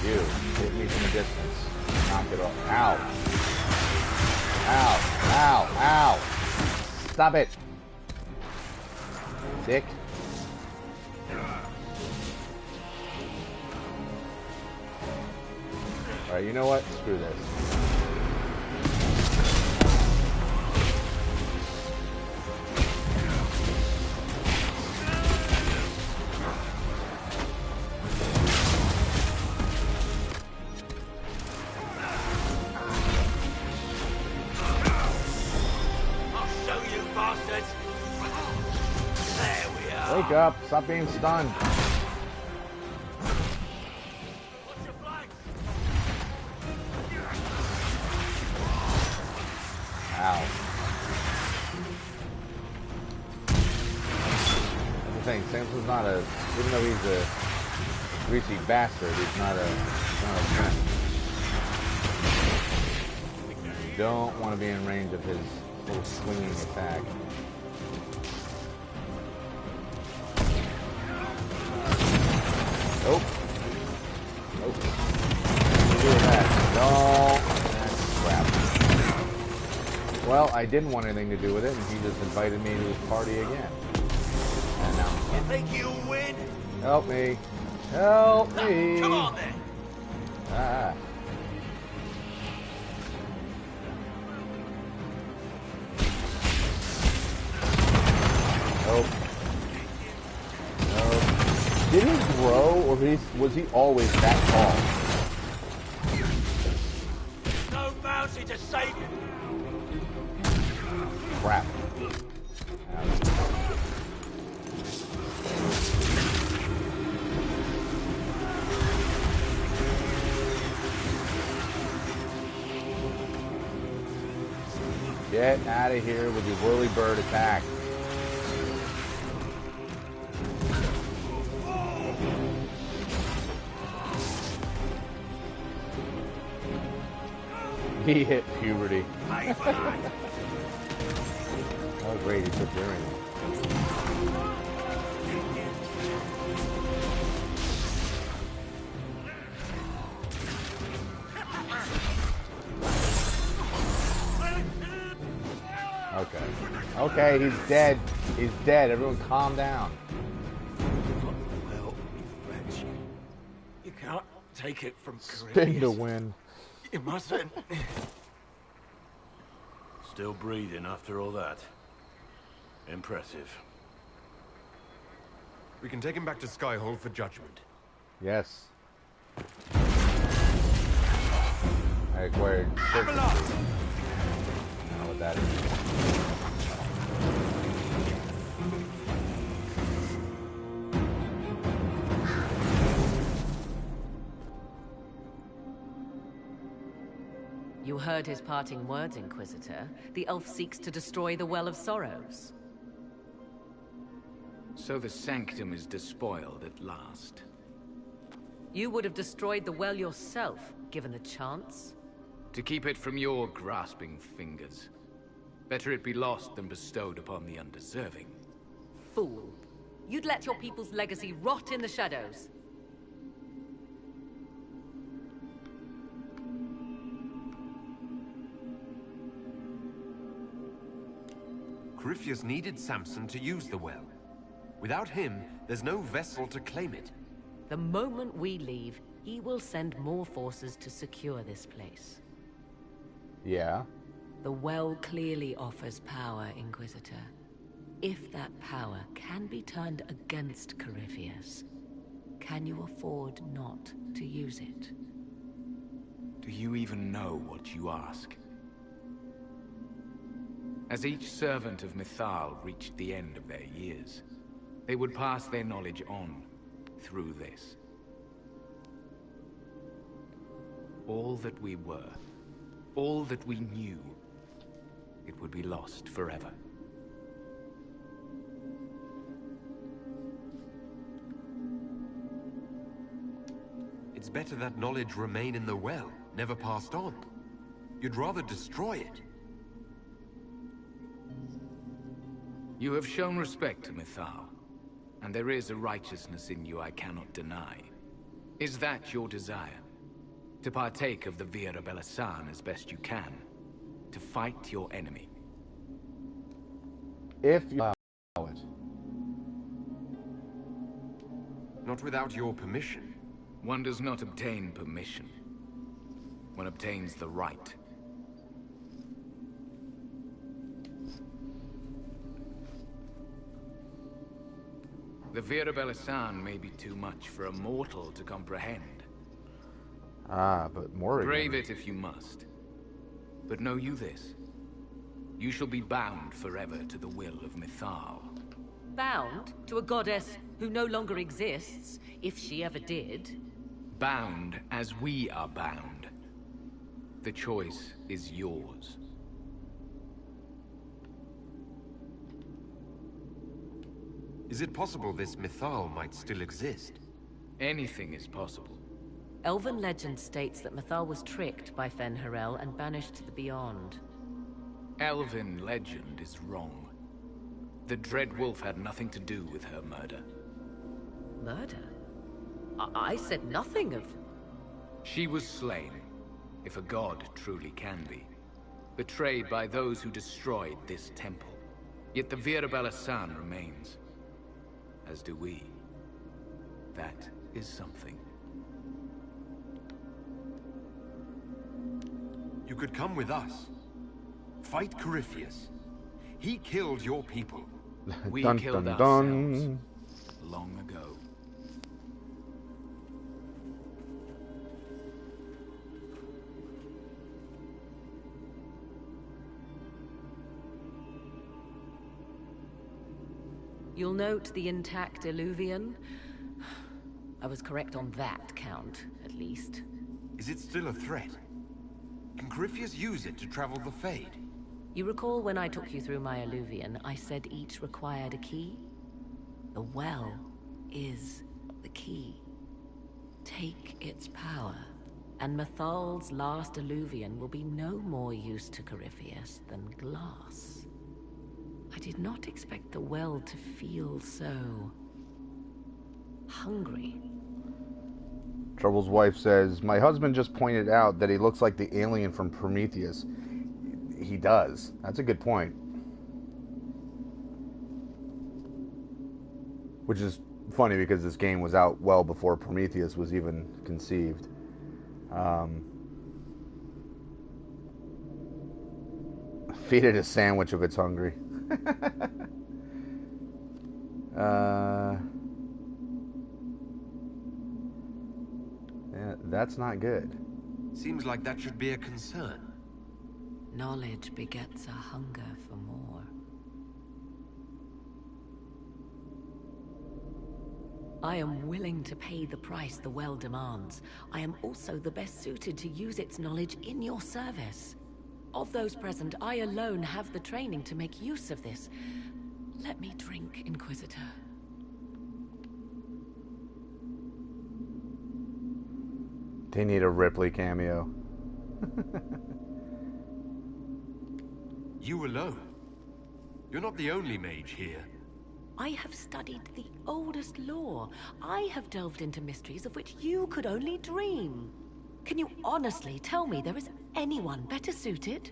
You hit me from a distance. Knock it off. Ow. Ow. Ow. Ow. Stop it. Dick. Alright, you know what? Screw this. Wake up! Stop being stunned. Ow. That's the thing, Samson's not a, even though he's a greasy bastard, he's not a friend. You don't want to be in range of his little swinging attack. Nope. Nope. Do that. No. That's crap. Well, I didn't want anything to do with it, and he just invited me to his party again. And now You think you'll win? help me. Help me. Come on then. Ah. Nope. Nope. Did he grow, or was he always that tall? No bounty to save you. Crap. Get out of here with your whirly bird attack. He hit puberty. Oh great, he took during it. Okay. Okay, he's dead. He's dead. Everyone calm down. Well, French. You can't take it from Spin to win. You mustn't. Still breathing after all that. Impressive. We can take him back to Skyhold for judgment. Yes. I acquired certainty. I don't know what that is. You heard his parting words, Inquisitor. The elf seeks to destroy the Well of Sorrows. So the Sanctum is despoiled at last. You would have destroyed the well yourself, given the chance. To keep it from your grasping fingers. Better it be lost than bestowed upon the undeserving. Fool. You'd let your people's legacy rot in the shadows. Corypheus needed Samson to use the well. Without him, there's no vessel to claim it. The moment we leave, he will send more forces to secure this place. Yeah. The well clearly offers power, Inquisitor. If that power can be turned against Corypheus, can you afford not to use it? Do you even know what you ask? As each servant of Mythal reached the end of their years, they would pass their knowledge on through this. All that we were, all that we knew, it would be lost forever. It's better that knowledge remain in the well, never passed on. You'd rather destroy it. You have shown respect to Mythal, and there is a righteousness in you I cannot deny. Is that your desire? To partake of the Vira Belasan as best you can? To fight your enemy? If you allow it. Not without your permission. One does not obtain permission. One obtains the right. The Vira Belasan may be too much for a mortal to comprehend. Ah, but Morrigan... Brave it if you must. But know you this. You shall be bound forever to the will of Mythal. Bound to a goddess who no longer exists, if she ever did. Bound as we are bound. The choice is yours. Is it possible this Mythal might still exist? Anything is possible. Elven legend states that Mythal was tricked by Fen-Harel and banished to the Beyond. Elven legend is wrong. The Dread Wolf had nothing to do with her murder. Murder? I said nothing of... She was slain, if a god truly can be. Betrayed by those who destroyed this temple. Yet the Vira Belasan remains. As do we. That is something. You could come with us. Fight Corypheus. He killed your people. We dun, killed dun, ourselves dun. long ago. You'll note the intact Illuvian. I was correct on that count, at least. Is it still a threat? Can Corypheus use it to travel the Fade? You recall when I took you through my Illuvian, I said each required a key? The well is the key. Take its power, and Mythal's last Illuvian will be no more use to Corypheus than glass. I did not expect the well to feel so... hungry. Trouble's wife says, my husband just pointed out that he looks like the alien from Prometheus. He does. That's a good point. which is funny because this game was out well before Prometheus was even conceived. Feed it a sandwich if it's hungry. Yeah, that's not good. Seems like that should be a concern. Knowledge begets a hunger for more. I am willing to pay the price the well demands. I am also the best suited to use its knowledge in your service. Of those present, I alone have the training to make use of this. Let me drink, Inquisitor. They need a Ripley cameo. You alone? You're not the only mage here. I have studied the oldest lore. I have delved into mysteries of which you could only dream. Can you honestly tell me there is anyone better suited?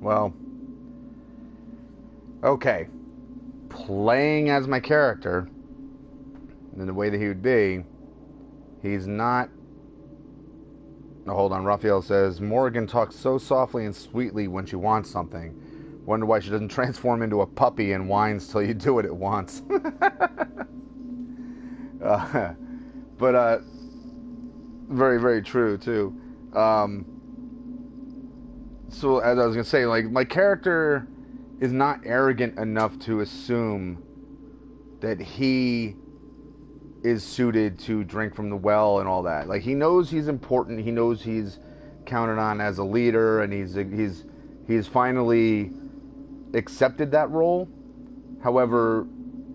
Well, okay. Playing as my character, in the way that he would be, he's not... Oh, hold on, Raphael says, Morrigan talks so softly and sweetly when she wants something. Wonder why she doesn't transform into a puppy and whines till you do what it wants. But very, very true, too. So, as I was going to say, like, my character is not arrogant enough to assume that he is suited to drink from the well and all that. Like, he knows he's important. He knows he's counted on as a leader, and he's finally accepted that role. However,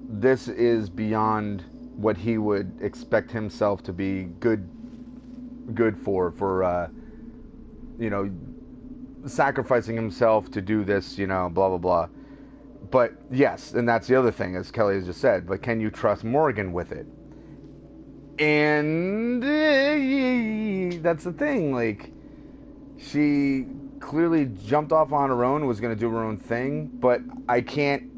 this is beyond what he would expect himself to be good for you know, sacrificing himself to do this, you know, blah blah blah. But yes, and that's the other thing, as Kelly has just said, but can you trust Morrigan with it? And that's the thing, like, she clearly jumped off on her own, was going to do her own thing, but I can't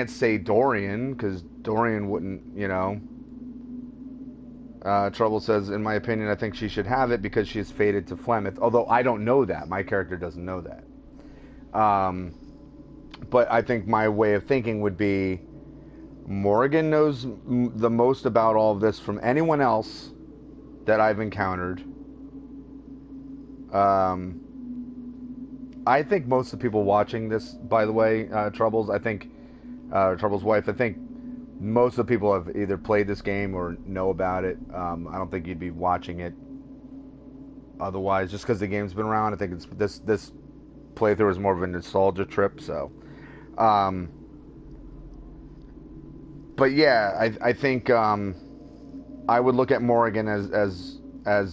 say Dorian, because Dorian wouldn't, you know. Trouble says, in my opinion, I think she should have it because she is fated to Flemeth, although I don't know that. My character doesn't know that. But I think my way of thinking would be Morrigan knows the most about all of this from anyone else that I've encountered. I think most of the people watching this, by the way, Troubles, I think, Troubles' wife, I think most of the people have either played this game or know about it. I don't think you'd be watching it otherwise, just because the game's been around. I think it's this playthrough is more of a nostalgia trip, so... but yeah, I think I would look at Morrigan as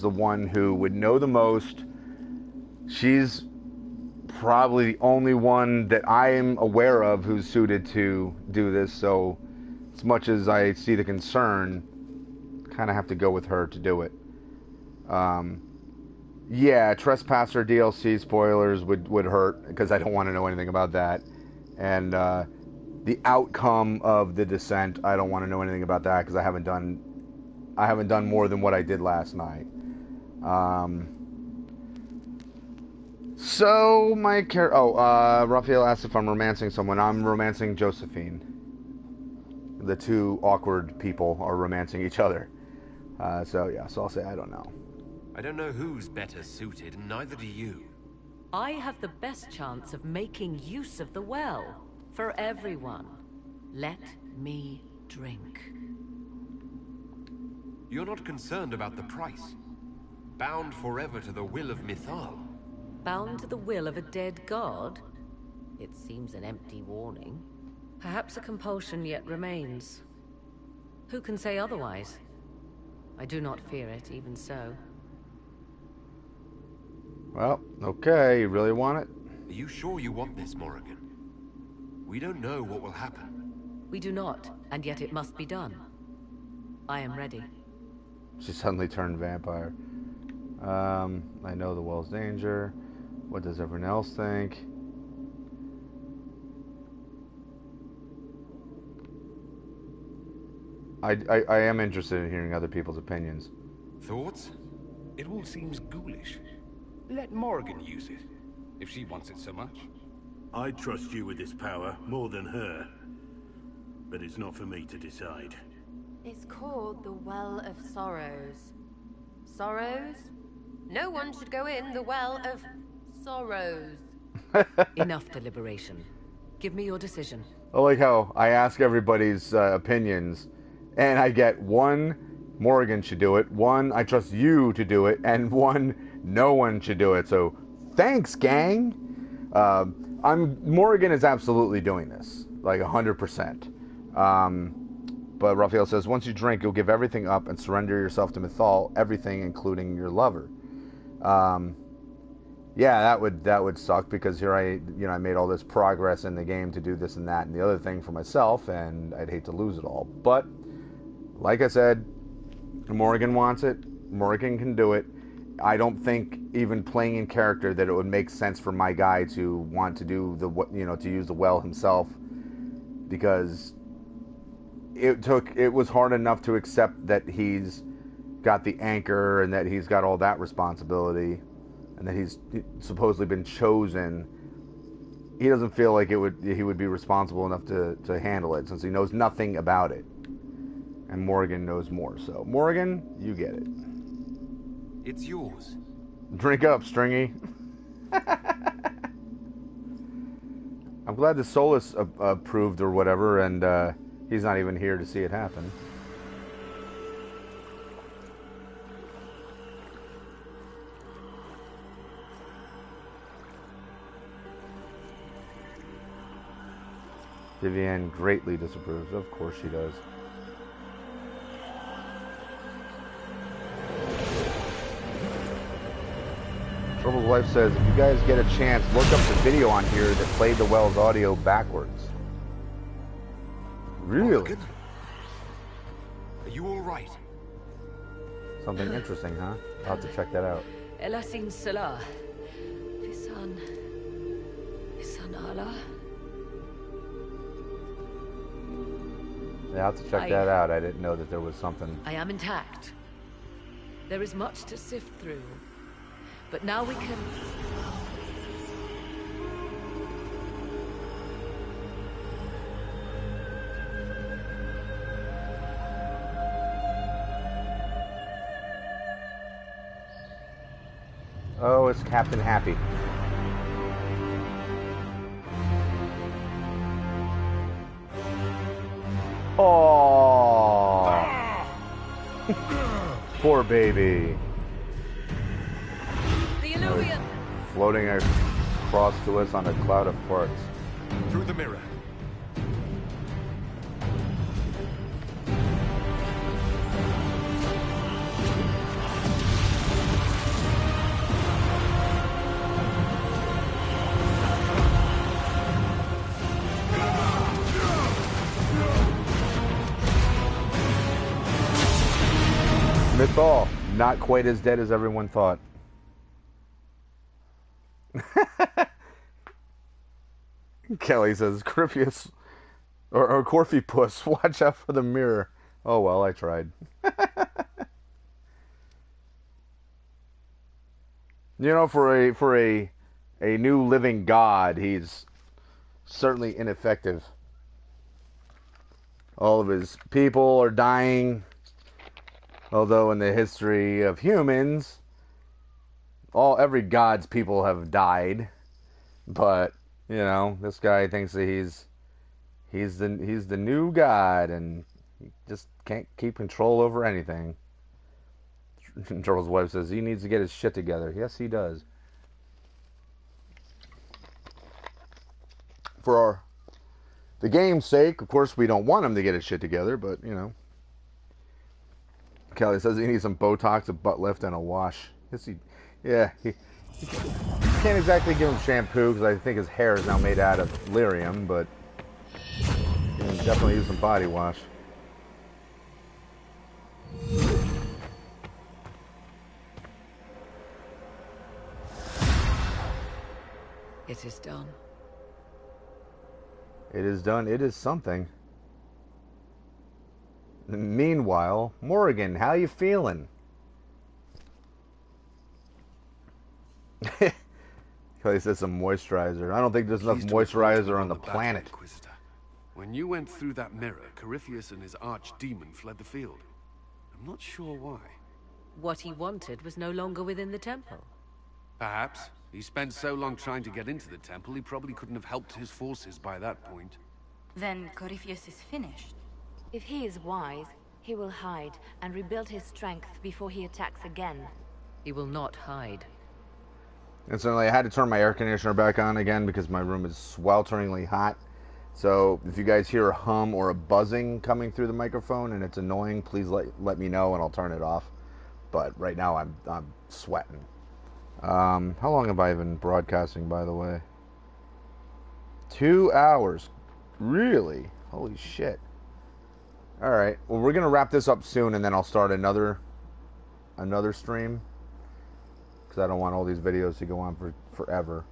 the one who would know the most. She's probably the only one that I am aware of who's suited to do this, so as much as I see the concern, kind of have to go with her to do it. Yeah, Trespasser DLC spoilers would hurt, because I don't want to know anything about that. And the outcome of the Descent, I don't want to know anything about that, because I haven't done more than what I did last night. So my Raphael asked if I'm romancing someone. I'm romancing Josephine. The two awkward people are romancing each other. So I'll say I don't know. I don't know who's better suited, and neither do you. I have the best chance of making use of the well. For everyone. Let me drink. You're not concerned about the price. Bound forever to the will of Mythal. Bound to the will of a dead god? It seems an empty warning. Perhaps a compulsion yet remains. Who can say otherwise? I do not fear it, even so. Well, okay, you really want it? Are you sure you want this, Morrigan? We don't know what will happen. We do not, and yet it must be done. I am ready. She suddenly turned vampire. I know the well's danger. What does everyone else think? I am interested in hearing other people's opinions. Thoughts? It all seems ghoulish. Let Morrigan use it, if she wants it so much. I trust you with this power more than her. But it's not for me to decide. It's called the Well of Sorrows. Sorrows? No one should go in the Well of Sorrows. Enough deliberation. Give me your decision. I like how I ask everybody's opinions, and I get one, Morrigan should do it, one, I trust you to do it, and one, no one should do it. So, thanks, gang! Morrigan is absolutely doing this, like 100%. But Raphael says, once you drink, you'll give everything up and surrender yourself to Mythal, everything, including your lover. Yeah, that would suck, because here I made all this progress in the game to do this and that and the other thing for myself, and I'd hate to lose it all. But like I said, Morrigan wants it. Morrigan can do it. I don't think, even playing in character, that it would make sense for my guy to want to do to use the well himself, because it was hard enough to accept that he's got the anchor and that he's got all that responsibility and that he's supposedly been chosen. He doesn't feel like he would be responsible enough to handle it, since he knows nothing about it. And Morrigan knows more. So, Morrigan, you get it. It's yours. Drink up, Stringy. I'm glad the Solus approved or whatever, and he's not even here to see it happen. Vivienne greatly disapproves. Of course she does. Trouble's wife says, if you guys get a chance, look up the video on here that played the Wells audio backwards. Really? Morgan? Are you all right? Something interesting, huh? I'll have to check that out. Elasin Salah. Visan Allah. Yeah, I'll have to check that out. I didn't know that there was something. I am intact. There is much to sift through. But now we can... Oh, it's Captain Happy. Oh, poor baby. The Illuvian! Floating across to us on a cloud of farts. Through the mirror. Mythal, not quite as dead as everyone thought. Kelly says, Corfius, or Corphy Puss, watch out for the mirror. Oh well, I tried. You know, for a new living god, he's certainly ineffective. All of his people are dying. Although in the history of humans, every god's people have died. But, you know, this guy thinks that he's the new god, and he just can't keep control over anything. Charles' wife says he needs to get his shit together. Yes, he does. For the game's sake, of course, we don't want him to get his shit together, but, you know. Kelly says he needs some Botox, a butt lift, and a wash. He can't exactly give him shampoo, because I think his hair is now made out of lyrium, but he can definitely use some body wash. It is done. It is done. It is something. Meanwhile, Morrigan, how you feeling? Kelly says some moisturizer. I don't think there's enough Pleased to report moisturizer we on won the battle, planet. Inquisitor. When you went through that mirror, Corypheus and his archdemon fled the field. I'm not sure why. What he wanted was no longer within the temple. Perhaps. He spent so long trying to get into the temple, he probably couldn't have helped his forces by that point. Then Corypheus is finished. If he is wise, he will hide and rebuild his strength before he attacks again. He will not hide. Incidentally, I had to turn my air conditioner back on again because my room is swelteringly hot. So if you guys hear a hum or a buzzing coming through the microphone and it's annoying, please let me know and I'll turn it off. But right now I'm sweating. How long have I been broadcasting, by the way? 2 hours. Really? Holy shit. Alright, well, we're going to wrap this up soon, and then I'll start another stream. Because I don't want all these videos to go on for forever.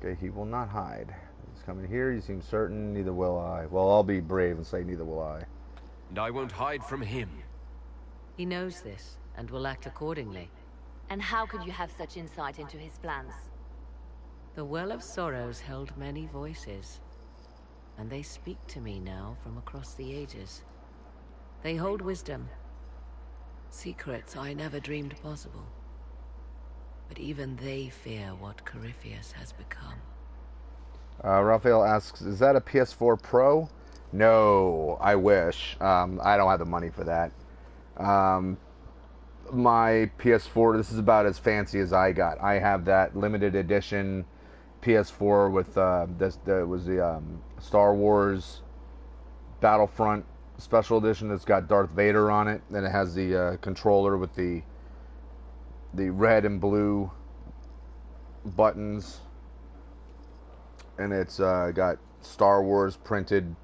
Okay, he will not hide. He's coming here, you seem certain, neither will I. Well, I'll be brave and say neither will I. And I won't hide from him. He knows this, and will act accordingly. And how could you have such insight into his plans? The Well of Sorrows held many voices, and they speak to me now from across the ages. They hold wisdom, secrets I never dreamed possible. But even they fear what Corypheus has become. Raphael asks, is that a PS4 Pro? No, I wish. I don't have the money for that. My PS4, this is about as fancy as I got. I have that limited edition PS4 with the Star Wars Battlefront Special Edition that's got Darth Vader on it. Then it has the controller with the red and blue buttons, and it's got Star Wars printed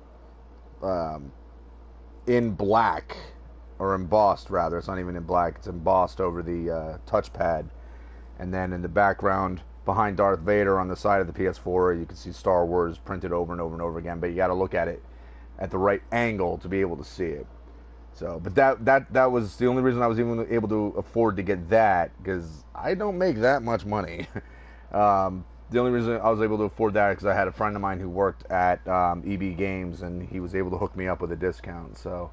in black, or embossed rather. It's not even in black, it's embossed over the touchpad. And then in the background behind Darth Vader on the side of the PS4 you can see Star Wars printed over and over and over again, but you got to look at it at the right angle to be able to see it. So, but that was the only reason I was even able to afford to get that, because I don't make that much money. The only reason I was able to afford that is because I had a friend of mine who worked at EB Games, and he was able to hook me up with a discount. So,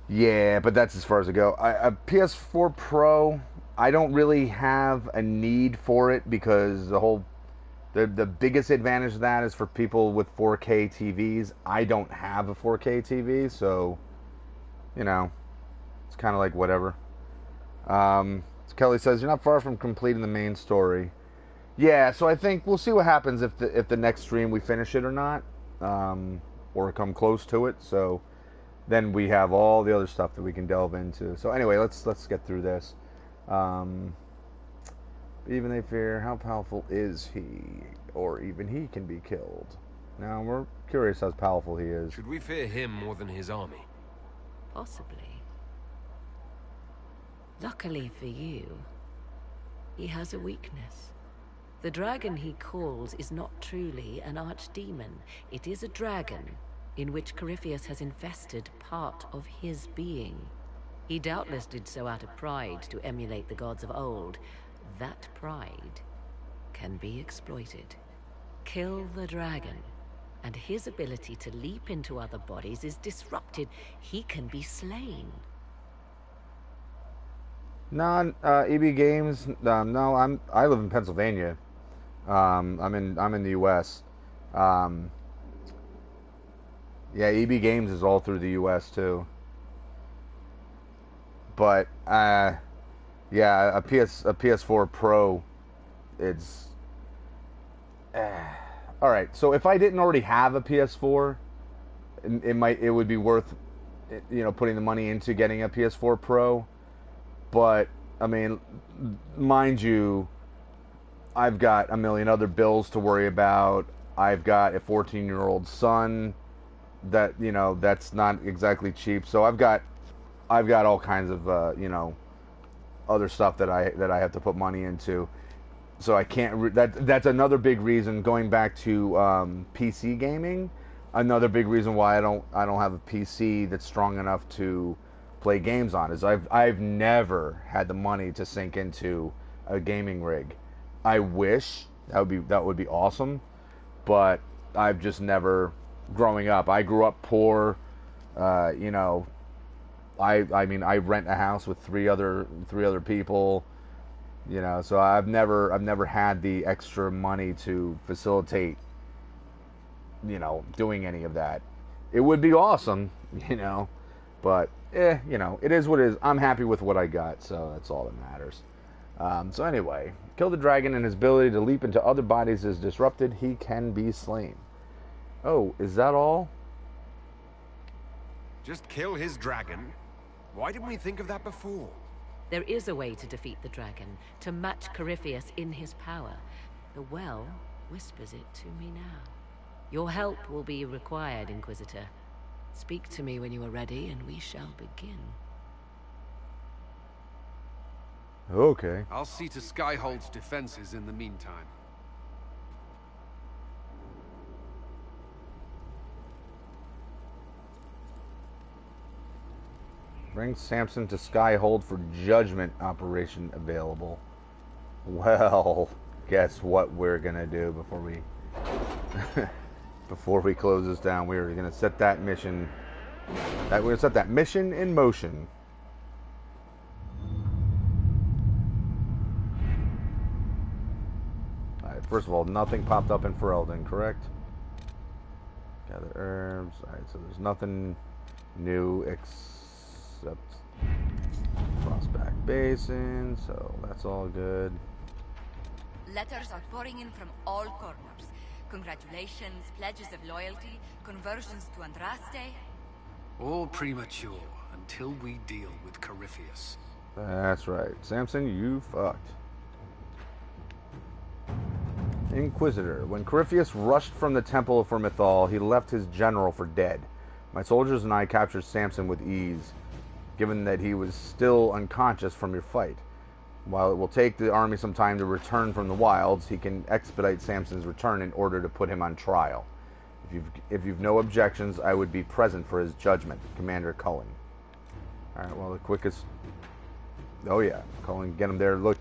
yeah, but that's as far as I go. A PS4 Pro, I don't really have a need for it, because the biggest advantage of that is for people with 4K TVs. I don't have a 4K TV, so, you know, it's kind of like whatever. Kelly says, you're not far from completing the main story. Yeah, so I think we'll see what happens if the next stream we finish it or not, or come close to it. So then we have all the other stuff that we can delve into. So anyway, let's get through this. Even they fear, how powerful is he, or even he can be killed. Now we're curious how powerful he is. Should we fear him more than his army? Possibly. Luckily for you, he has a weakness. The dragon he calls is not truly an archdemon. It is a dragon in which Corypheus has invested part of his being. He doubtless did so out of pride to emulate the gods of old. That pride can be exploited. Kill the dragon, and his ability to leap into other bodies is disrupted. He can be slain. EB Games. No, I live in Pennsylvania. I'm in the U.S. Yeah, EB Games is all through the U.S. too. But yeah, a PS4 Pro, it's all right. So if I didn't already have a PS4, it would be worth, putting the money into getting a PS4 Pro. But I mean, mind you, I've got a million other bills to worry about. I've got a 14-year-old son that, that's not exactly cheap. So I've got all kinds of, other stuff that I have to put money into. So I can't. That's another big reason. Going back to PC gaming, another big reason why I don't have a PC that's strong enough to play games on is I've never had the money to sink into a gaming rig. I wish that would be awesome, but I've just never. Growing up, I grew up poor. You know, I mean I rent a house with three other people. You know, so I've never had the extra money to facilitate, you know, doing any of that. It would be awesome, you know, but you know, it is what it is. I'm happy with what I got, so that's all that matters. So anyway, kill the dragon and his ability to leap into other bodies is disrupted. He can be slain. Oh, is that all? Just kill his dragon? Why didn't we think of that before? There is a way to defeat the dragon, to match Corypheus in his power. The well whispers it to me now. Your help will be required, Inquisitor. Speak to me when you are ready, and we shall begin. Okay. I'll see to Skyhold's defenses in the meantime. Bring Samson to Skyhold for judgment operation available. Well, guess what we're gonna do before we before we close this down? We're gonna set that mission. We're gonna set that mission in motion. All right. First of all, nothing popped up in Ferelden, correct? Gather herbs. All right. So there's nothing new except Frostback Basin, so that's all good. Letters are pouring in from all corners. Congratulations, pledges of loyalty, conversions to Andraste. All premature until we deal with Corypheus. That's right. Samson, you fucked. Inquisitor. When Corypheus rushed from the Temple of Firmithal, he left his general for dead. My soldiers and I captured Samson with ease, given that he was still unconscious from your fight. While it will take the army some time to return from the wilds, he can expedite Samson's return in order to put him on trial. If you've no objections, I would be present for his judgment. Commander Cullen. Alright, well, the quickest... Oh yeah, Cullen, get him there. Look,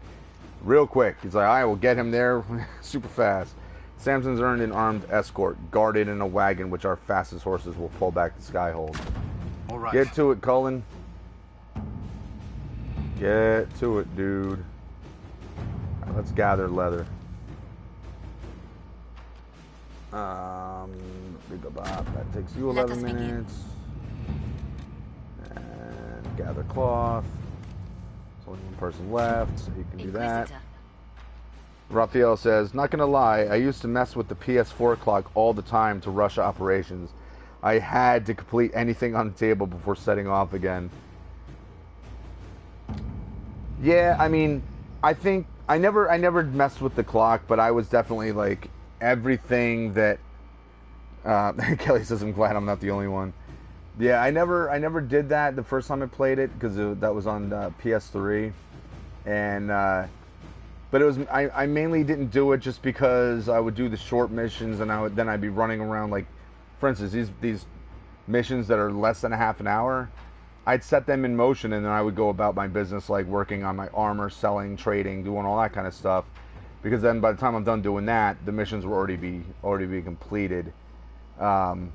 real quick. He's like, I will get him there super fast. Samson's earned an armed escort, guarded in a wagon which our fastest horses will pull back to Skyhold. All right. Get to it, Cullen. Get to it, dude. Right, let's gather leather. That takes you 11 minutes. And gather cloth. There's only one person left, so you can do that. Raphael says, not gonna lie, I used to mess with the PS4 clock all the time to rush operations. I had to complete anything on the table before setting off again. Yeah, I mean, I think I never messed with the clock, but I was definitely like everything that Kelly says, I'm glad I'm not the only one. Yeah, I never did that the first time I played it because that was on PS3, and but it was I mainly didn't do it just because I would do the short missions and then I'd be running around, like, for instance, these missions that are less than a half an hour. I'd set them in motion and then I would go about my business, like working on my armor, selling, trading, doing all that kind of stuff. Because then by the time I'm done doing that, the missions will already be completed. But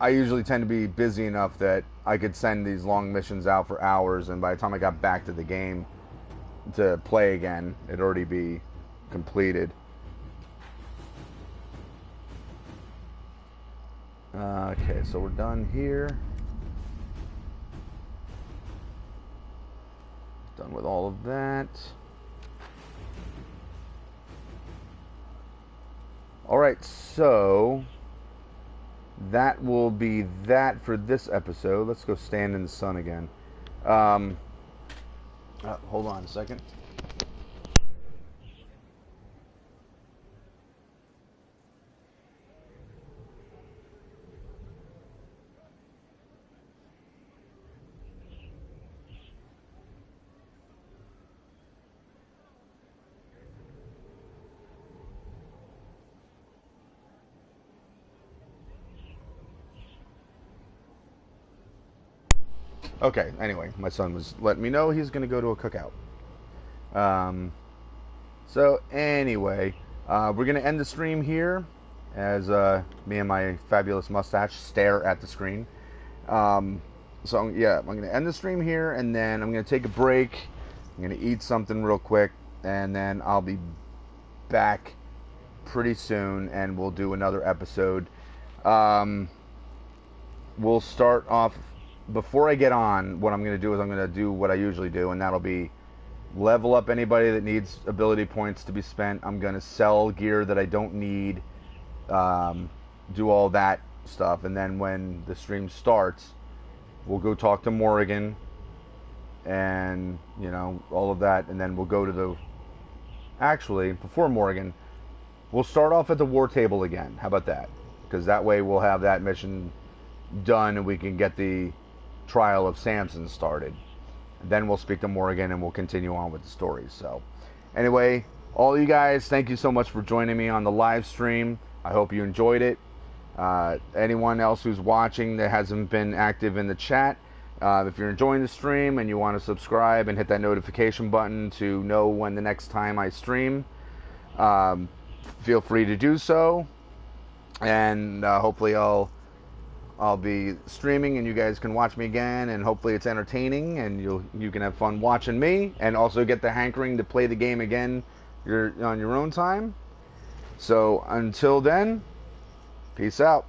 I usually tend to be busy enough that I could send these long missions out for hours, and by the time I got back to the game to play again, it'd already be completed. Okay, so we're done here. Done with all of that. Alright, so that will be that for this episode. Let's go stand in the sun again. Hold on a second. Okay, anyway, my son was letting me know he's going to go to a cookout. So anyway, we're going to end the stream here as me and my fabulous mustache stare at the screen. So yeah, I'm going to end the stream here, and then I'm going to take a break. I'm going to eat something real quick, and then I'll be back pretty soon, and we'll do another episode. We'll start off, before I get on, what I'm going to do is I'm going to do what I usually do, and that'll be level up anybody that needs ability points to be spent. I'm going to sell gear that I don't need, do all that stuff, and then when the stream starts, we'll go talk to Morrigan, and, you know, all of that, and then we'll go to the... Actually, before Morrigan, we'll start off at the war table again. How about that? Because that way we'll have that mission done, and we can get the trial of Samson started. And then we'll speak to Morrigan, and we'll continue on with the stories. So, anyway, all you guys, thank you so much for joining me on the live stream. I hope you enjoyed it. Anyone else who's watching that hasn't been active in the chat, if you're enjoying the stream and you want to subscribe and hit that notification button to know when the next time I stream, feel free to do so. And hopefully I'll be streaming and you guys can watch me again, and hopefully it's entertaining and you can have fun watching me, and also get the hankering to play the game again on your own time. So until then, peace out.